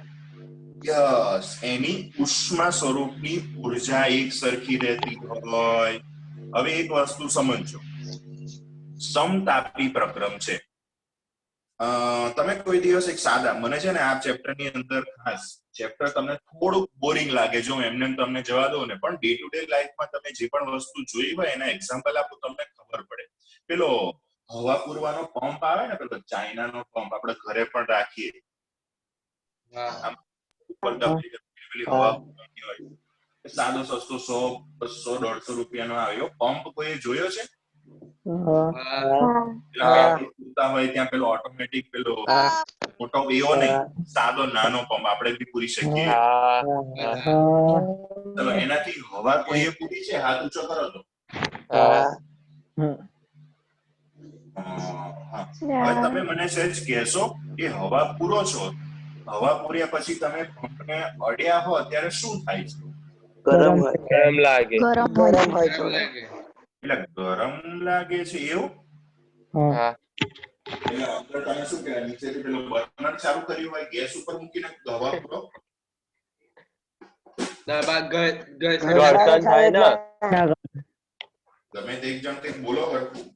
યસ, એની ઉષ્મા સ્વરૂપની ઉર્જા એક સરખી રહેતી હોય. હવે એક વસ્તુ સમજો, સમતાપી પ્રક્રમ છે. તમે કોઈ દિવસ એક સાદા, મને છે ને આ ચેપ્ટર ની અંદર ખાસ ચેપ્ટર તમને થોડુંક બોરિંગ લાગે જો એમને તમને જવા દો ને, પણ ડે ટુ ડે લાઈફમાં તમે જે પણ વસ્તુ જોઈ હોય એના એક્ઝામ્પલ આપો, તમને ખબર પડે. પેલો હવા પૂરવાનો પંપ આવે ને, પેલો ચાઇનાનો પંપ આપણે ઘરે પણ રાખીએ, સાદો સસ્તો 100, 200, 150 રૂપિયાનો આવ્યો પંપ. કોઈ જોયો છે? હોય ત્યાં પેલો ઓટોમેટિક પેલો મોટો એવો નહીં, સાદો નાનો પંપ આપણે બી પૂરી શકીએ. ચલો એનાથી હવા કોઈએ પૂરી છે? હાથ ઊંચો કરો તો. હવે તમે મને સહેજ કહેશો કે હવા પૂરો છો, હવા પૂર્યા પછી તમે પંપને અડ્યા હો ત્યારે શું થાય છે? ગરમ હોય. ગરમ લાગે. ગરમ હોય થોડું. એટલે ગરમ લાગે છે એવું? હા. એટલે અંદર તમે શું કહેવાય, નીચેથી પેલું બર્નર ચાલુ કર્યું હોય, ગેસ ઉપર મૂકીને હવા પૂરો. ઘર્ષણ થાય ને. ગમે તે એક જણ કંઈક બોલો હરખું.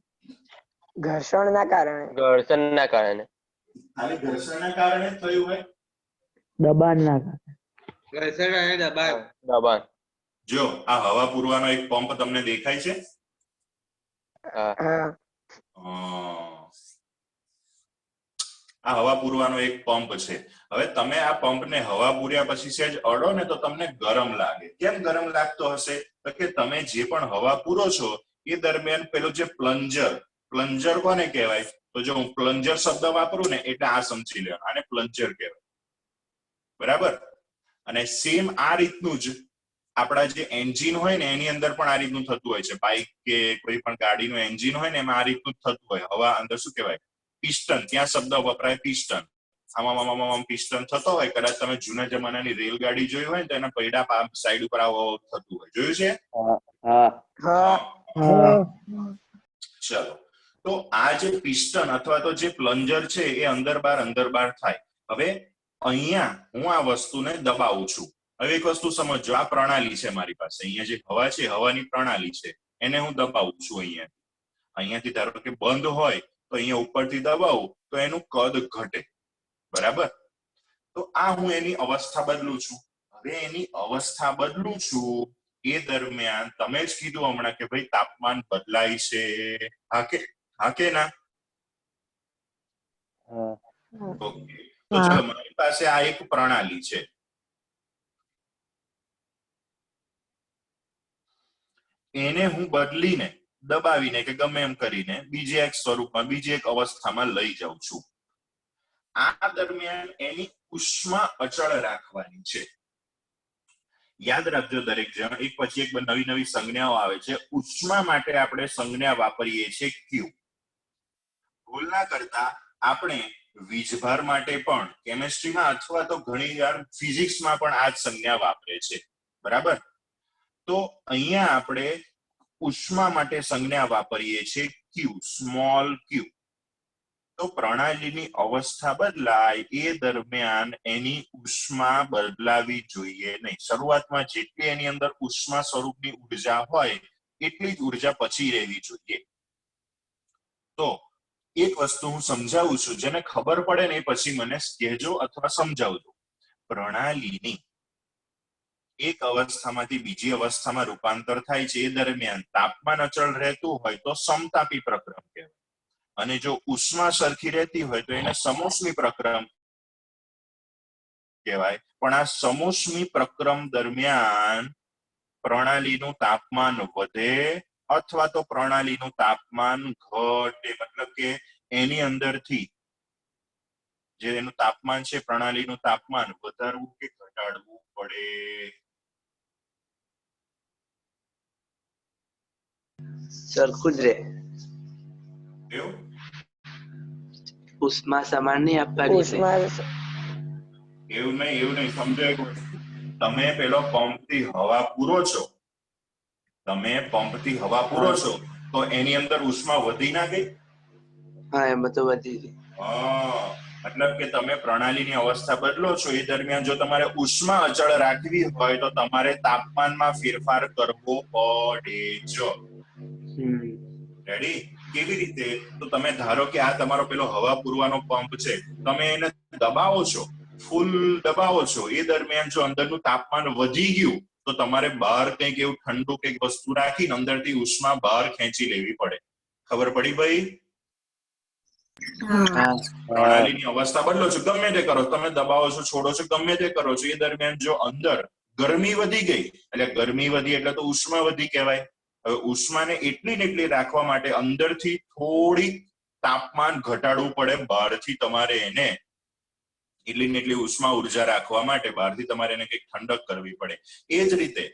ઘર્ષણના કારણે. ઘર્ષણના કારણે. ખાલી ઘર્ષણના કારણે જ થયું હોય? દબાણના કારણે. ઘર્ષણ અને દબાણ. દબાણ. જો આ હવા પૂરવાનો એક પંપ તમને દેખાય છે? હા. આ હવા પૂરવાનો એક પંપ છે. હવે તમે આ પંપને હવા પૂર્યા પછી સહેજ અડો ને તો તમને ગરમ લાગે. કેમ ગરમ લાગતો હશે? તો કે તમે જે પણ હવા પૂરો છો એ દરમિયાન પેલો જે પ્લન્જર કોને કહેવાય? તો જો હું પ્લન્જર શબ્દ વાપરું ને એટલે આ સમજી લેવાનું, આને પ્લન્જર કહેવાય. બરાબર? અને સેમ આ રીતનું જ આપણા જે એન્જિન હોય ને એની અંદર પણ આ રીતનું થતું હોય છે. બાઇક કે કોઈ પણ ગાડીનું એન્જિન હોય ને એમાં આ રીતનું થતું હોય. હવા અંદર શું કહેવાય? પિસ્ટન. ત્યાં શબ્દ વપરાય પિસ્ટન. આમાં પિસ્ટન થતો હોય. કદાચ તમે જૂના જમાનાની રેલગાડી જોઈ હોય ને તો એના પૈડા સાઈડ ઉપર આવો થતું હોય. જોયું છે? ચલો, તો આ જે પિસ્ટન અથવા તો જે પ્લન્જર છે એ અંદર બાર થાય. હવે અહીંયા હું આ વસ્તુને દબાવું છું. હવે એક વસ્તુ સમજો, આ પ્રણાલી છે મારી પાસે. અહીંયા જે હવા છે, હવાની પ્રણાલી છે, એને હું દબાવું છું. અહીંયાથી ધારો કે બંધ હોય તો અહીંયા ઉપરથી દબાવું તો એનું કદ ઘટે. બરાબર? તો આ હું એની અવસ્થા બદલું છું. હવે એની અવસ્થા બદલું છું એ દરમિયાન તમે જ કીધું હમણાં કે ભાઈ તાપમાન બદલાય છે. હા કે ના? ઓકે, તો ચલો મારી પાસે આ એક પ્રણાલી છે. એને હું બદલીને, દબાવીને કે ગમે એમ કરીને બીજે એક સ્વરૂપમાં, બીજી એક અવસ્થામાં લઈ જાઉં છું. આ દરમિયાન એની ઉષ્મા અચળ રાખવાની છે. યાદ રાખજો દરેક જણ, એક પછી એક નવી નવી સંજ્ઞાઓ આવે છે. ઉષ્મા માટે આપણે સંજ્ઞા વાપરીએ છીએ ક્યુ. ભૂલ ના કરતા આપણે વીજભાર માટે પણ કેમેસ્ટ્રીમાં અથવા તો ઘણી વાર ફિઝિક્સમાં પણ આ જ સંજ્ઞા વાપરે છે. બરાબર? તો અહીંયા આપણે ઉષ્મા માટે સંજ્ઞા વાપરીએ છીએ ક્યુ, સ્મોલ ક્યુ. તો પ્રણાલીની અવસ્થા બદલાય એ દરમિયાન એની ઉષ્મા બદલાવી જોઈએ નહીં. શરૂઆતમાં જેટલી એની અંદર ઉષ્મા સ્વરૂપની ઉર્જા હોય એટલી જ ઉર્જા પછી રહેવી જોઈએ. તો એક વસ્તુ હું સમજાવું છું, જેને ખબર પડે ને એ પછી મને કહેજો અથવા સમજાવજો. પ્રણાલીની એક અવસ્થામાંથી બીજી અવસ્થામાં રૂપાંતર થાય છે એ દરમિયાન તાપમાન અચળ રહેતું હોય તો સમતાપી પ્રક્રમ કહેવાય, અને જો ઉષ્મા સરખી રહેતી હોય તો એને સમોષ્મી પ્રક્રમ કહેવાય. પણ આ સમોષ્મી પ્રક્રમ દરમિયાન પ્રણાલીનું તાપમાન વધે અથવા તો પ્રણાલીનું તાપમાન ઘટે, મતલબ કે એની અંદરથી જે એનું તાપમાન છે પ્રણાલીનું તાપમાન વધારવું કે ઘટાડવું પડે. સરખું જ રે. એવું ઉષ્મા સમાન નહીં આપવાની ને. ઉષ્મા એવું નહીં સમજો એક વસ્તુ. તમે પેલો પંપથી હવા પૂરો છો, તો એની અંદર ઉષ્મા વધી ના ગઈ? હા, એમાં તો વધી ગઈ. મતલબ કે તમે પ્રણાલીની અવસ્થા બદલો છો એ દરમિયાન જો તમારે ઉષ્મા અચળ રાખવી હોય તો તમારે તાપમાનમાં ફેરફાર કરવો પડે જ. રેડી? કેવી રીતે? તો તમે ધારો કે આ તમારો પેલો હવા પૂરવાનો પંપ છે, તમે એને દબાવો છો, ફૂલ દબાવો છો, એ દરમિયાન જો અંદરનું તાપમાન વધી ગયું તો તમારે બહાર કંઈક એવું ઠંડુ કંઈક વસ્તુ રાખીને અંદરથી ઉષ્મા બહાર ખેંચી લેવી પડે. ખબર પડી ભાઈ? હા. પ્રણાલીની અવસ્થા બદલો છો, ગમે તે કરો, તમે દબાવો છો, છોડો છો, ગમે તે કરો છો, એ દરમિયાન જો અંદર ગરમી વધી ગઈ, એટલે ગરમી વધી એટલે તો ઉષ્મા વધી કહેવાય. હવે ઉષ્માને એટલી ને એટલી રાખવા માટે અંદરથી થોડીક તાપમાન ઘટાડવું પડે, બહારથી તમારે એને એટલી ને એટલી ઉષ્મા ઉર્જા રાખવા માટે બહારથી તમારે એને કંઈક ઠંડક કરવી પડે. એ જ રીતે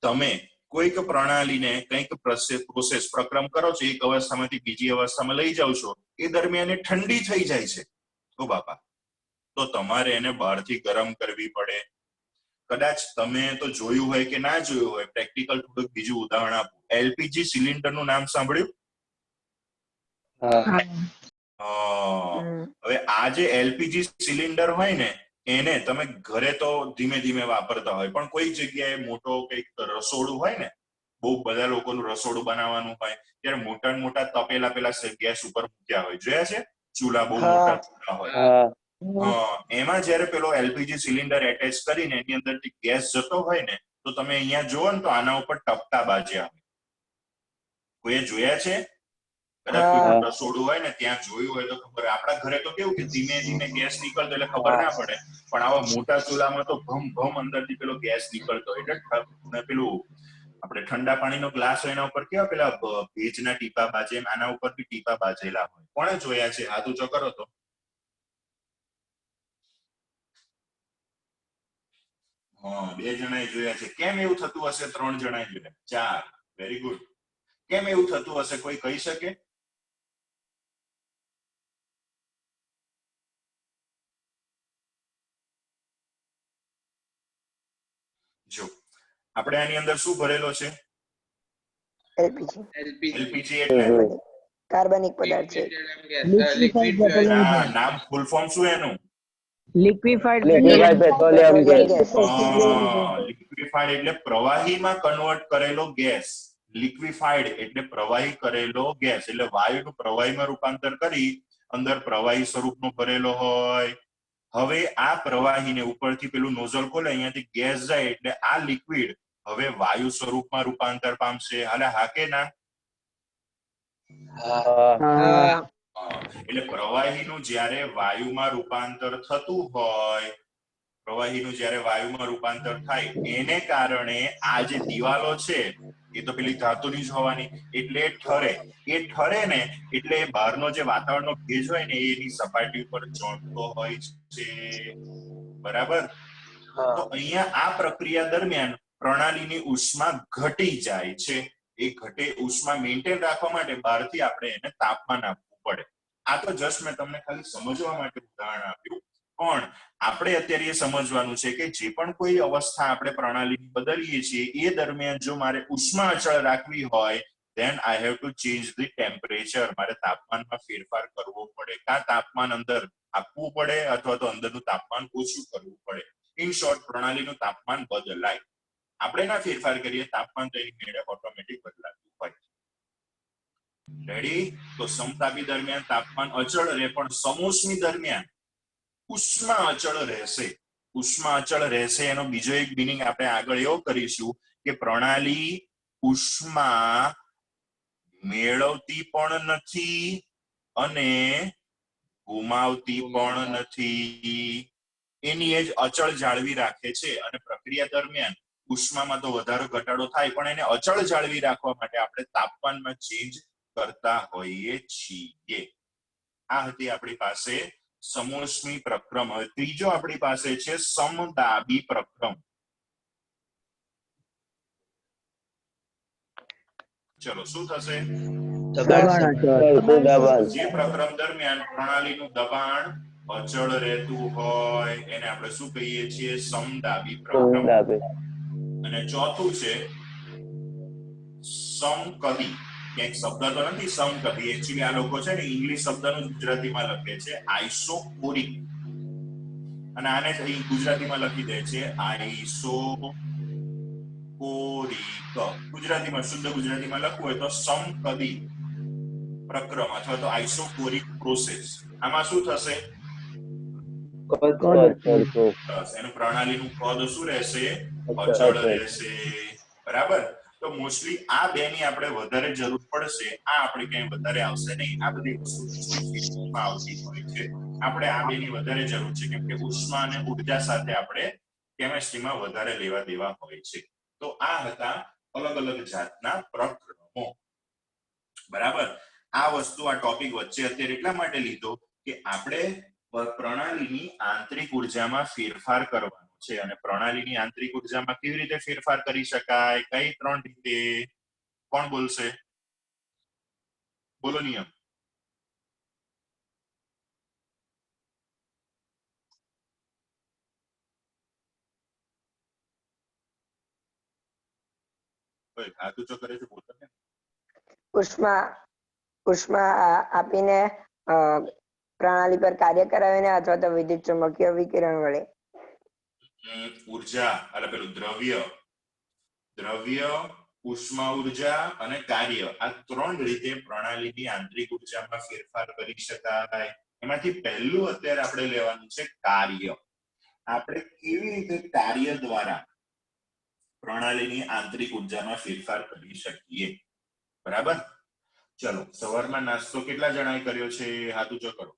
તમે કોઈક પ્રણાલીને કંઈક પ્રોસેસ પ્રક્રમ કરો છો, એક અવસ્થામાંથી બીજી અવસ્થામાં લઈ જાઓ છો, એ દરમિયાન એ ઠંડી થઈ જાય છે, ઓ બાપા, તો તમારે એને બહારથી ગરમ કરવી પડે. કદાચ તમે તો જોયું હોય કે ના જોયું હોય, પ્રેક્ટિકલ થોડુંક બીજું ઉદાહરણ આપું. એલપીજી સિલિન્ડર નું નામ સાંભળ્યું? હવે આ જે એલપીજી સિલિન્ડર હોય ને એને તમે ઘરે તો ધીમે ધીમે વાપરતા હોય, પણ કોઈ જગ્યાએ મોટો કંઈક રસોડું હોય ને, બહુ બધા લોકોનું રસોડું બનાવવાનું હોય ત્યારે મોટા મોટા તપેલા પેલા ગેસ ઉપર મૂક્યા હોય, જોયા છે? ચૂલા બહુ મોટા ચૂલા હોય. એમાં જયારે પેલો એલપીજી સિલિન્ડર એટેચ કરીને એની અંદરથી ગેસ જતો હોય ને, તો તમે અહીંયા જુઓ ને તો આના ઉપર ટપકા બાજ્યા હોય. કોઈ જોયા છે? કદાચ કોઈ રસોડું હોય ને ત્યાં જોયું હોય તો ખબર. આપણા ઘરે તો કેવું કે ધીમે ધીમે ગેસ નીકળતો એટલે ખબર ના પડે, પણ આવા મોટા ચૂલામાં તો ભમ ભમ અંદરથી પેલો ગેસ નીકળતો એટલે પેલું આપણે ઠંડા પાણીનો ગ્લાસ હોય એના ઉપર કેવા પેલા ભેજના ટીપા બાજે, આના ઉપર બી ટીપા બાજેલા હોય. કોણે જોયા છે? હાથ ઊંચો કરો તો. હા, 2 જણાએ જોયા છે. કેમ એવું થતું હશે? 3 જણાએ જોયા. 4. Very good. કેમ એવું થતું હશે? કોઈ કહી શકે? જો આપણે આની અંદર શું ભરેલો છે? એલપીજી એલપીજી એટલે કાર્બનિક પદાર્થ છે. નામ ફૂલ ફોર્મ શું એનું? Liquefied petroleum gas. લિક્વિફાઈડ એટલે પ્રવાહીમાં કન્વર્ટ કરેલો ગેસ. લિક્વિફાઈડ એટલે પ્રવાહી કરેલો ગેસ, એટલે વાયુનું પ્રવાહીમાં રૂપાંતર કરી અંદર પ્રવાહી સ્વરૂપનો ભરેલો હોય. હવે આ પ્રવાહીને ઉપરથી પેલું નોઝલ ખોલે, અહીંયાથી ગેસ જાય એટલે આ લિક્વિડ હવે વાયુ સ્વરૂપમાં રૂપાંતર પામશે. હાલે હા કે ના? એટલે પ્રવાહીનું જ્યારે વાયુમાં રૂપાંતર થતું હોય, પ્રવાહીનું જ્યારે વાયુમાં રૂપાંતર થાય એને કારણે આ જે દિવાલો છે એ તો પેલી ધાતુની જ હોવાની, એટલે ઠરે. એ ઠરે ને એટલે બહારનો જે વાતાવરણનો ભેજ હોય ને એની સપાટી ઉપર ચોંટતો હોય છે. બરાબર? તો અહીંયા આ પ્રક્રિયા દરમિયાન પ્રણાલીની ઉષ્મા ઘટી જાય છે. એ ઘટે ઉષ્મા મેન્ટેન રાખવા માટે બહારથી આપણે એને તાપમાન આપવું પડે. આ તો જસ્ટ મેં તમને ખાલી સમજવા માટે ઉદાહરણ આપ્યું, પણ આપણે અત્યારે એ સમજવાનું છે કે જે પણ કોઈ અવસ્થા આપણે પ્રણાલીની બદલીએ છીએ એ દરમિયાન જો મારે ઉષ્મા અચળ રાખવી હોય then I have to change the temperature. મારે તાપમાનમાં ફેરફાર કરવો પડે. કાં તાપમાન અંદર આપવું પડે અથવા તો અંદરનું તાપમાન ઓછું કરવું પડે. ઇન શોર્ટ, પ્રણાલીનું તાપમાન બદલાય. આપણે ના ફેરફાર કરીએ, તાપમાન તો એની મેળે ઓટોમેટિક બદલાતું હોય. રેડી? તો સમતાપી દરમિયાન તાપમાન અચળ રહે, પણ સમોષ્મી દરમિયાન ઉષ્મા અચળ રહેશે. ઉષ્મા અચળ રહેશે એનો બીજો એક મિનિંગ આપણે આગળ એવો કરીશું કે પ્રણાલી ઉષ્મા મેળવતી પણ નથી અને ગુમાવતી પણ નથી, એની એજ અચળ જાળવી રાખે છે. અને પ્રક્રિયા દરમિયાન ઉષ્મામાં તો વધારો ઘટાડો થાય પણ એને અચળ જાળવી રાખવા માટે આપણે તાપમાનમાં ચેન્જ કરતા હોઈએ છીએ. આ હતી આપણી પાસે સમોષ્મી પ્રક્રમ. હવે ત્રીજો આપણી પાસે છે સમદાબી પ્રક્રમ. ચલો શું થશે? જે પ્રક્રમ દરમિયાન પ્રણાલીનું દબાણ અચળ રહેતું હોય એને આપણે શું કહીએ છીએ? સમદાબી પ્રક્રમ. અને ચોથું છે સમકદી. ક્યાંક શબ્દ તો નથી સમકદી, એકચ્યુઅલી આ લોકો છે ને ઇંગ્લિશ શબ્દનું ગુજરાતીમાં લખે છે આઇસોકોરિક, અને આને જ અહીં ગુજરાતીમાં લખી દે છે આઇસોકોરિક. ગુજરાતીમાં શુદ્ધ ગુજરાતીમાં લખવું હોય તો સમકદી પ્રક્રમ અથવા તો આઇસોકોરિક પ્રોસેસ. આમાં શું થશે? એનું પ્રણાલીનું કદ શું રહેશે? અચળ રહેશે. બરાબર. તો મોસ્ટલી આ બે ની આપણે વધારે જરૂર પડશે. આ આપણે ક્યાંય વધારે આવશે નહીં. આ બધી વસ્તુ આવતી હોય છે. આપણે આ બે ની વધારે જરૂર છે કેમ કે ઉષ્મા અને ઉર્જા સાથે આપણે કેમેસ્ટ્રીમાં વધારે લેવા દેવા હોય છે. તો આ હતા અલગ અલગ જાતના પ્રક્રમો. બરાબર. આ વસ્તુ આ ટોપિક વચ્ચે અત્યારે એટલા માટે લીધો કે આપણે પ્રણાલીની આંતરિક ઉર્જામાં ફેરફાર કરવાનો છે. અને પ્રણાલીની આંતરિક ઉર્જામાં કેવી રીતે ફેરફાર કરી શકાય? કઈ 3 રીતે? કોણ બોલશે? બોલો નિયમ. હાથ ઊંચો કરે છે, બોલતો ને. ઉષ્મા આપીને પ્રણાલી પર કાર્ય કરાવીને અથવા તો વિદ્યુત ચુંબકીય વિકિરણ વડે ઉર્જા એટલે પેલું દ્રવ્ય, ઉષ્મા ઉર્જા અને કાર્ય, આ 3 રીતે પ્રણાલીની આંતરિક ઉર્જામાં ફેરફાર કરી શકાય. એમાંથી પહેલું અત્યારે આપણે લેવાનું છે કાર્ય. આપણે કેવી રીતે કાર્ય દ્વારા પ્રણાલીની આંતરિક ઉર્જામાં ફેરફાર કરી શકીએ? બરાબર. ચલો, સવારમાં નાસ્તો કેટલા જણાએ કર્યો છે? હાથ ઊંચો કરો.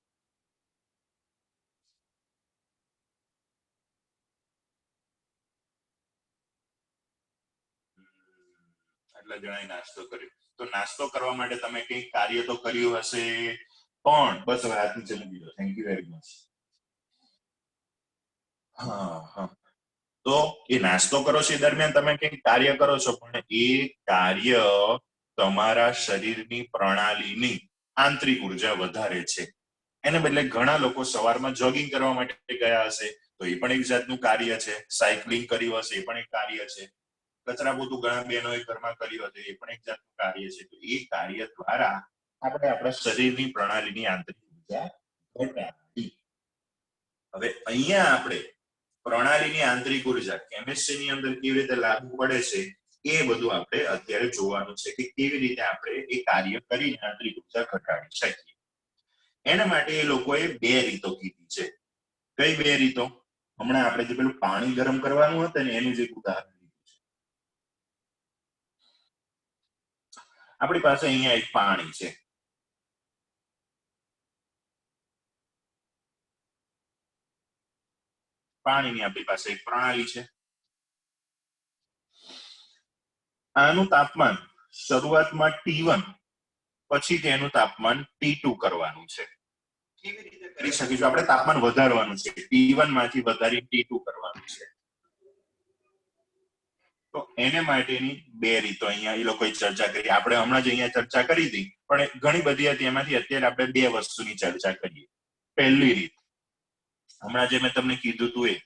આટલા જણાએ નાસ્તો કર્યો. તો નાસ્તો કરવા માટે તમે કંઈક કાર્ય તો કર્યું હશે, પણ બસ હવે હાથ નીચે મૂકી દો. Thank you very much. હા. તો એ નાસ્તો કરો છો એ દરમિયાન તમે કંઈક કાર્ય કરો છો, પણ એ કાર્ય તમારા શરીરની પ્રણાલીની આંતરિક ઉર્જા વધારે છે. એને બદલે ઘણા લોકો સવારમાં જોગિંગ કરવા માટે ગયા હશે, તો એ પણ એક જાતનું કાર્ય છે. સાયકલિંગ કર્યું હશે, એ પણ એક કાર્ય છે. કચરા પોતું ઘણા બહેનોએ ઘરમાં કર્યું હશે, એ પણ એક જાતનું કાર્ય છે. તો એ કાર્ય દ્વારા આપણે આપણા શરીરની પ્રણાલીની આંતરિક ઉર્જા ઘટાડી. હવે અહીંયા આપણે પ્રણાલીની આંતરિક ઉર્જા કેમિસ્ટ્રીની અંદર કેવી રીતે લાગુ પડે છે એ બધું આપણે અત્યારે જોવાનું છે કે કેવી રીતે આપણે એ કાર્ય કરીને આંતરિક ઉર્જા ઘટાડી શકીએ. એના માટે એ લોકોએ 2 રીતો કીધી છે. કઈ 2 રીતો? હમણાં આપણે જે પેલું પાણી ગરમ કરવાનું હતું ને એનું જ એક ઉદાહરણ લીધું છે. આપણી પાસે અહીંયા એક પાણી છે. પાણીની આપણી પાસે એક પ્રણાલી છે. આનું તાપમાન શરૂઆતમાં T1, પછી તેનું તાપમાન T2 કરવાનું છે. કેવી રીતે કરી શકીશું? આપણે તાપમાન વધારવાનું છે. T1 માંથી વધારી T2 કરવાનું છે. તો એને માટેની 2 રીતો અહીંયા એ લોકોએ ચર્ચા કરી. આપણે હમણાં જ અહીંયા ચર્ચા કરી હતી, પણ ઘણી બધી હતી. એમાંથી અત્યારે આપણે 2 વસ્તુની ચર્ચા કરીએ. પહેલી રીત, હમણાં જે મેં તમને કીધું હતું એ,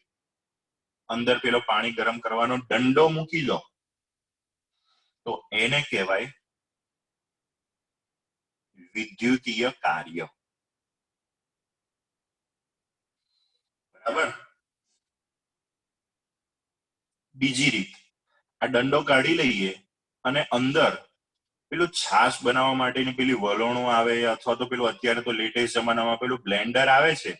અંદર પેલો પાણી ગરમ કરવાનો દંડો મૂકી લો, તો એને કહેવાય વિદ્યુતીય કાર્ય. બરાબર. બીજી રીત, આ દંડો કાઢી લઈએ અને અંદર પેલું છાશ બનાવવા માટેની પેલી વલોણો આવે, અથવા તો પેલું અત્યારે તો લેટેસ્ટ જમાનામાં પેલું બ્લેન્ડર આવે છે,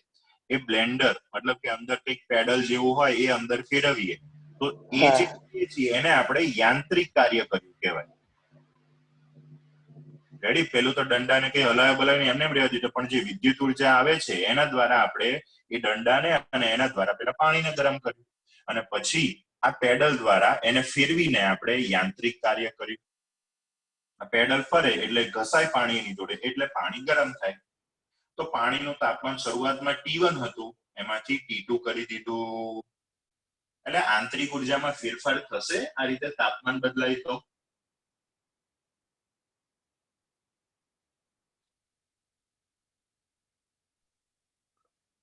એ બ્લેન્ડર મતલબ કે અંદર કંઈક પેડલ જેવું હોય એ અંદર ફેરવીએ તો એ હા. જે કરીએ છીએ એને આપણે યાંત્રિક કાર્ય કર્યું કહેવાય. રેડી? પેલું તો દંડાને કઈ હલાવ્યા બલાવીને એમને રહેવા દીધો, પણ જે વિદ્યુત ઉર્જા આવે છે એના દ્વારા આપણે એ દંડાને અને એના દ્વારા પેલા પાણીને ગરમ કર્યું અને પછી આ પેડલ દ્વારા એને ફેરવીને આપણે યાંત્રિક કાર્ય કર્યું. આ પેડલ ફરે એટલે ઘસાય પાણીની જોડે એટલે પાણી ગરમ થાય. તો પાણીનું તાપમાન શરૂઆતમાં T1 હતું, એમાંથી T2 કરી દીધું. એટલે આંતરિક ઉર્જામાં ફેરફાર થશે આ રીતે તાપમાન બદલાય તો.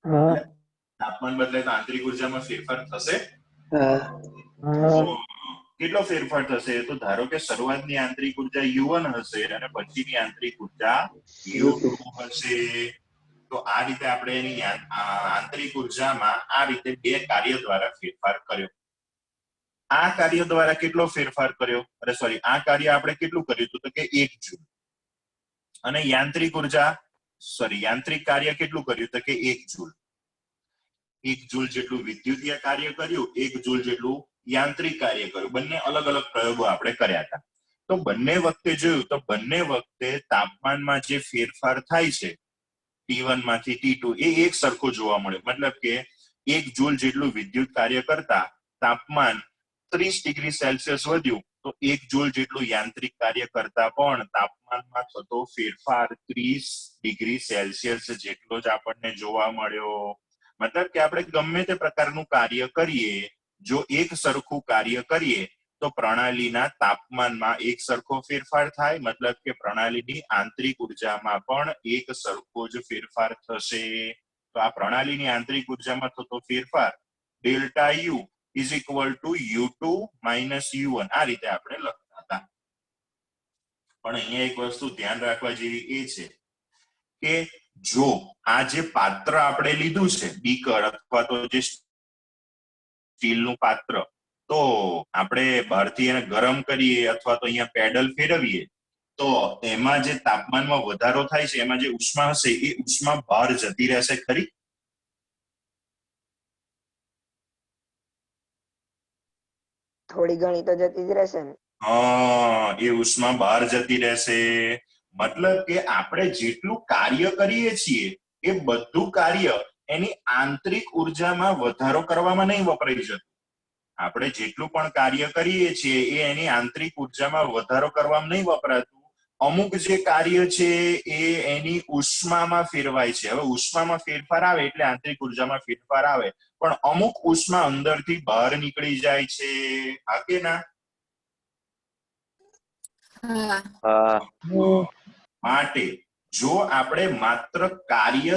હા તાપમાન બદલાય તો આંતરિક ઉર્જામાં ફેરફાર થશે. હા. હા કેટલો ફેરફાર થશે? તો ધારો કે શરૂઆતની આંતરિક ઉર્જા U1 હશે અને પછીની આંતરિક ઉર્જા U2 હશે. તો આ રીતે આપણે એની આંતરિક ઉર્જામાં આ રીતે બે કાર્ય દ્વારા ફેરફાર કર્યો. આ કાર્ય દ્વારા કેટલો ફેરફાર કર્યો? અરે સોરી, આ કાર્ય આપણે કેટલું કર્યું હતું? તો કે 1 જૂલ. અને યાંત્રિક ઉર્જા યાંત્રિક કાર્ય કેટલું કર્યું? તો કે 1 જૂલ. 1 જૂલ જેટલું વિદ્યુતીય કાર્ય કર્યું, 1 જૂલ જેટલું યાંત્રિક કાર્ય કર્યું. બંને અલગ અલગ પ્રયોગો આપણે કર્યા હતા. તો બંને વખતે જોયું તો બંને વખતે તાપમાનમાં જે ફેરફાર થાય છે T1 માંથી T2 એ એક સરખું જોવા મળે. મતલબ કે 1 જૂલ જેટલું વિદ્યુત કાર્ય કરતા તાપમાન 30 ડિગ્રી સેલ્સિયસ વધ્યું તો 1 જૂલ જેટલું યાંત્રિક કાર્ય કરતા પણ તાપમાનમાં થતો ફેરફાર 30 ડિગ્રી સેલ્સિયસ જેટલો જ આપણને જોવા મળ્યો. મતલબ કે આપણે ગમે તે પ્રકારનું કાર્ય કરીએ, જો એક સરખું કાર્ય કરીએ તો પ્રણાલીના તાપમાનમાં એક સરખો ફેરફાર થાય. મતલબ કે પ્રણાલીની આંતરિક ઉર્જામાં પણ એક સરખો જ ફેરફાર થશે. તો આ પ્રણાલીની આંતરિક ઉર્જામાં થતો ફેરફાર delta you is equal to U2 minus U1 આ રીતે આપણે લખતા હતા. પણ અહીંયા એક વસ્તુ ધ્યાન રાખવા જેવી એ છે કે જો આ જે પાત્ર આપણે લીધું છે બીકર અથવા તો જે સ્ટીલનું પાત્ર, તો આપણે બહારથી એને ગરમ કરીએ અથવા તો અહીંયા પેડલ ફેરવીએ તો એમાં જે તાપમાનમાં વધારો થાય છે, એમાં જે ઉષ્મા હશે એ ઉષ્મા બહાર જતી રહેશે ખરી? થોડી ઘણી તો જતી જ રહેશે ને. હા, એ ઉષ્મા બહાર જતી રહેશે. મતલબ કે આપણે જેટલું કાર્ય કરીએ છીએ એ બધું કાર્ય એની આંતરિક ઉર્જામાં વધારો કરવામાં નહીં વપરાઈ જતું. આપણે જેટલું પણ કાર્ય કરીએ છીએ એ એની આંતરિક ઉર્જામાં વધારો કરવામાં નહીં વપરાતું. અમુક જે કાર્ય છે એ એની ઉષ્મામાં ફેરવાય છે. હવે ઉષ્મામાં ફેરફાર આવે એટલે આંતરિક ઉર્જામાં ફેરફાર આવે, પણ અમુક ઉષ્મા અંદરથી બહાર નીકળી જાય છે. હા કે ના? હા. માટે જો આપણે માત્ર કાર્ય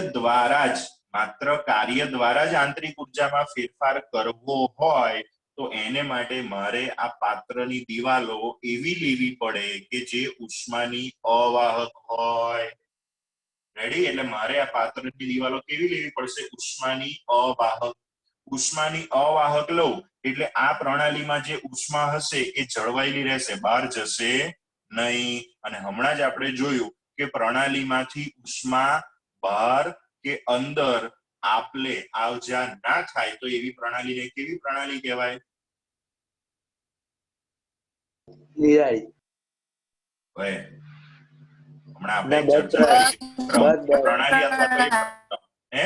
દ્વારા જ આંતરિક ઉર્જામાં ફેરફાર કરવો હોય તો એને માટે મારે આ પાત્રની દિવાલો એવી લેવી પડે કે જે ઉષ્માની અવાહક હોય. રેડી? એટલે મારે આ પાત્રની દિવાલો કેવી લેવી પડશે? ઉષ્માની અવાહક. ઉષ્માની અવાહક લઉં એટલે આ પ્રણાલીમાં જે ઉષ્મા હશે એ જળવાયેલી રહેશે, બહાર જશે નહીં. અને હમણાં જ આપણે જોયું કે પ્રણાલીમાંથી ઉષ્મા બહાર કે અંદર આપલે આવજા ના થાય તો એવી પ્રણાલીને કેવી પ્રણાલી કહેવાય? નિરાળી. હવે હમણાં આપણે ના, ચર્ચા કરી બંધ. પ્રણાલી અથવા તો હે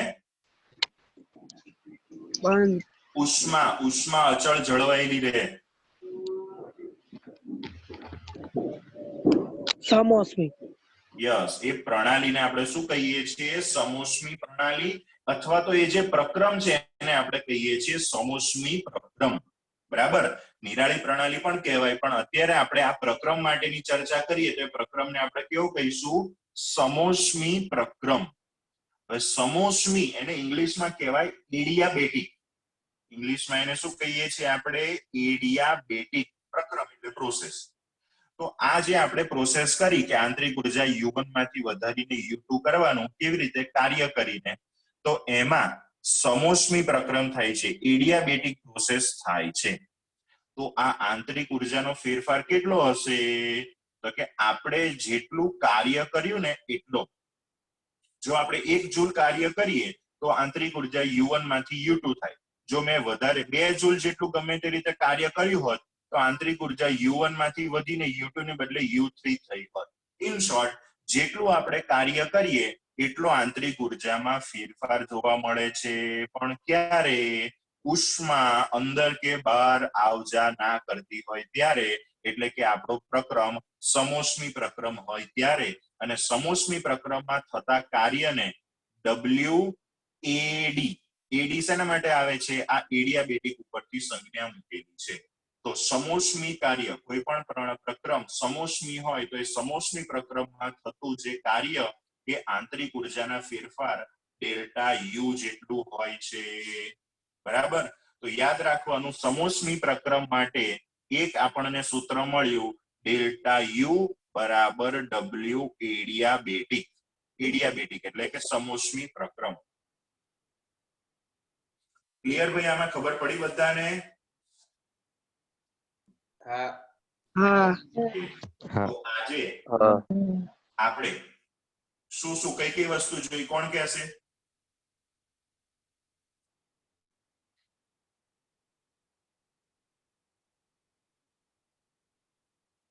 બંધ ઉષ્મા અચળ જળવાયેલી રહે. સમોષ્મી. યસ, એ પ્રણાલીને આપણે શું કહીએ છીએ? સમોષ્મી પ્રણાલી. અથવા તો એ જે પ્રક્રમ છે એને આપણે કહીએ છીએ સમોષ્મી પ્રક્રમ. બરાબર? નિરાળી પ્રણાલી પણ કહેવાય, પણ અત્યારે આપણે આ પ્રક્રમ માટેની ચર્ચા કરીએ તો એ પ્રક્રમને આપણે કેવું કહીશું? સમોષ્મી પ્રક્રમ. હવે સમોષ્મી એને ઇંગ્લિશમાં કહેવાય એડિયાબેટિક. ઇંગ્લિશમાં એને શું કહીએ છીએ આપણે? એડિયાબેટિક પ્રક્રમ એટલે પ્રોસેસ. તો આ જે આપણે પ્રોસેસ કરી કે આંતરિક ઉર્જા U1 માંથી વધારીને U2 કરવાનું કેવી રીતે કાર્ય કરીને, તો એમાં સમોષ્મી પ્રક્રમ થાય છે, એડિયાબેટિક પ્રોસેસ થાય છે. તો આ આંતરિક ઉર્જાનો ફેરફાર કેટલો હશે? તો કે આપણે જેટલું કાર્ય કર્યું ને એટલો. જો આપણે 1 જૂલ કાર્ય કરીએ તો આંતરિક ઉર્જા U1 માંથી U2 થાય. જો મેં વધારે 2 જૂલ જેટલું ગમે તે રીતે કાર્ય કર્યું હોત તો આંતરિક ઉર્જા U1 માંથી વધીને U2 ને બદલે U3 થઈ હોત. ઇન શોર્ટ, જેટલું આપણે કાર્ય કરીએ એટલો આંતરિક ઉર્જામાં ફેરફાર જોવા મળે છે. પણ ક્યારે? ઉષ્મા અંદર કે બહાર આવજા ના કરતી હોય ત્યારે, એટલે કે આપણો પ્રક્રમ સમોષ્મી પ્રક્રમ હોય ત્યારે. અને સમોષ્મી પ્રક્રમમાં થતા કાર્યને WAD શેના માટે આવે છે? આ એડિયાબેટિક ઉપરથી સંજ્ઞા મૂકેલી છે. તો સમોષ્મી કાર્ય, કોઈ પણ પ્રક્રમ સમોષ્મી હોય તો એ સમોષ્મી પ્રક્રમમાં થતું જે કાર્ય એ આંતરિક ઉર્જાના ફેરફાર ડેલ્ટા U જેટલું હોય છે. બરાબર? તો યાદ રાખવાનું, સમોષ્મી પ્રક્રમ માટે એક આપણને સૂત્ર મળ્યું, ડેલ્ટા U બરાબર W એડિયાબેટિક. એડિયાબેટિક એટલે કે સમોષ્મી પ્રક્રમ. ક્લિયર ભાઈ? આમાં ખબર પડી બધાને? હા. હા. તો આજે આપણે શું શું કઈ કઈ વસ્તુ જોઈ? કોણ કહેશે?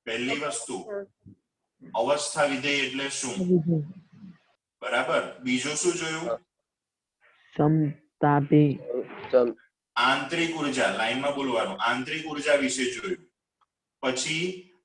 પહેલી વસ્તુ, અવસ્થા વિધેય એટલે શું? બરાબર. બીજું શું જોયું? સમતાપી. આંતરિક ઉર્જા. લાઈનમાં બોલવાનું. આંતરિક ઉર્જા વિશે જોયું. પછી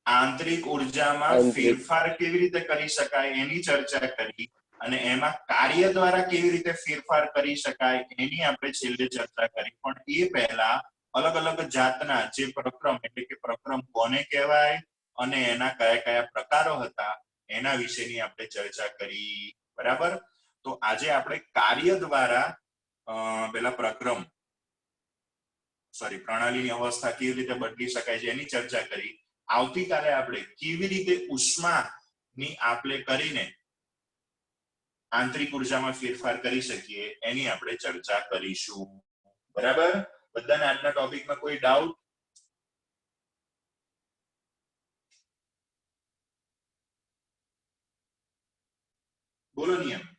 આંતરિક ઉર્જામાં ફેરફાર કેવી રીતે કરી શકાય એની ચર્ચા કરી. અને એમાં કાર્ય દ્વારા કેવી રીતે ફેરફાર કરી શકાય એની આપણે છેલ્લે ચર્ચા કરી. પણ એ પહેલા અલગ અલગ જાતના જે પ્રક્રમ, એટલે કે પ્રક્રમ કોને કહેવાય અને એના કયા કયા પ્રકારો હતા એના વિશેની આપણે ચર્ચા કરી. બરાબર? તો આજે આપણે કાર્ય દ્વારા પેલા પ્રક્રમ પ્રણાલીની અવસ્થા કેવી રીતે બદલી શકાય છે એની ચર્ચા કરી. આવતીકાલે આપણે કેવી રીતે ઉષ્માની આપ-લે કરીને આંતરિક ઉર્જામાં ફેરફાર કરી શકીએ એની આપણે ચર્ચા કરીશું. બરાબર? બધાને આજના ટોપિકમાં કોઈ ડાઉટ? બોલો નિયમ.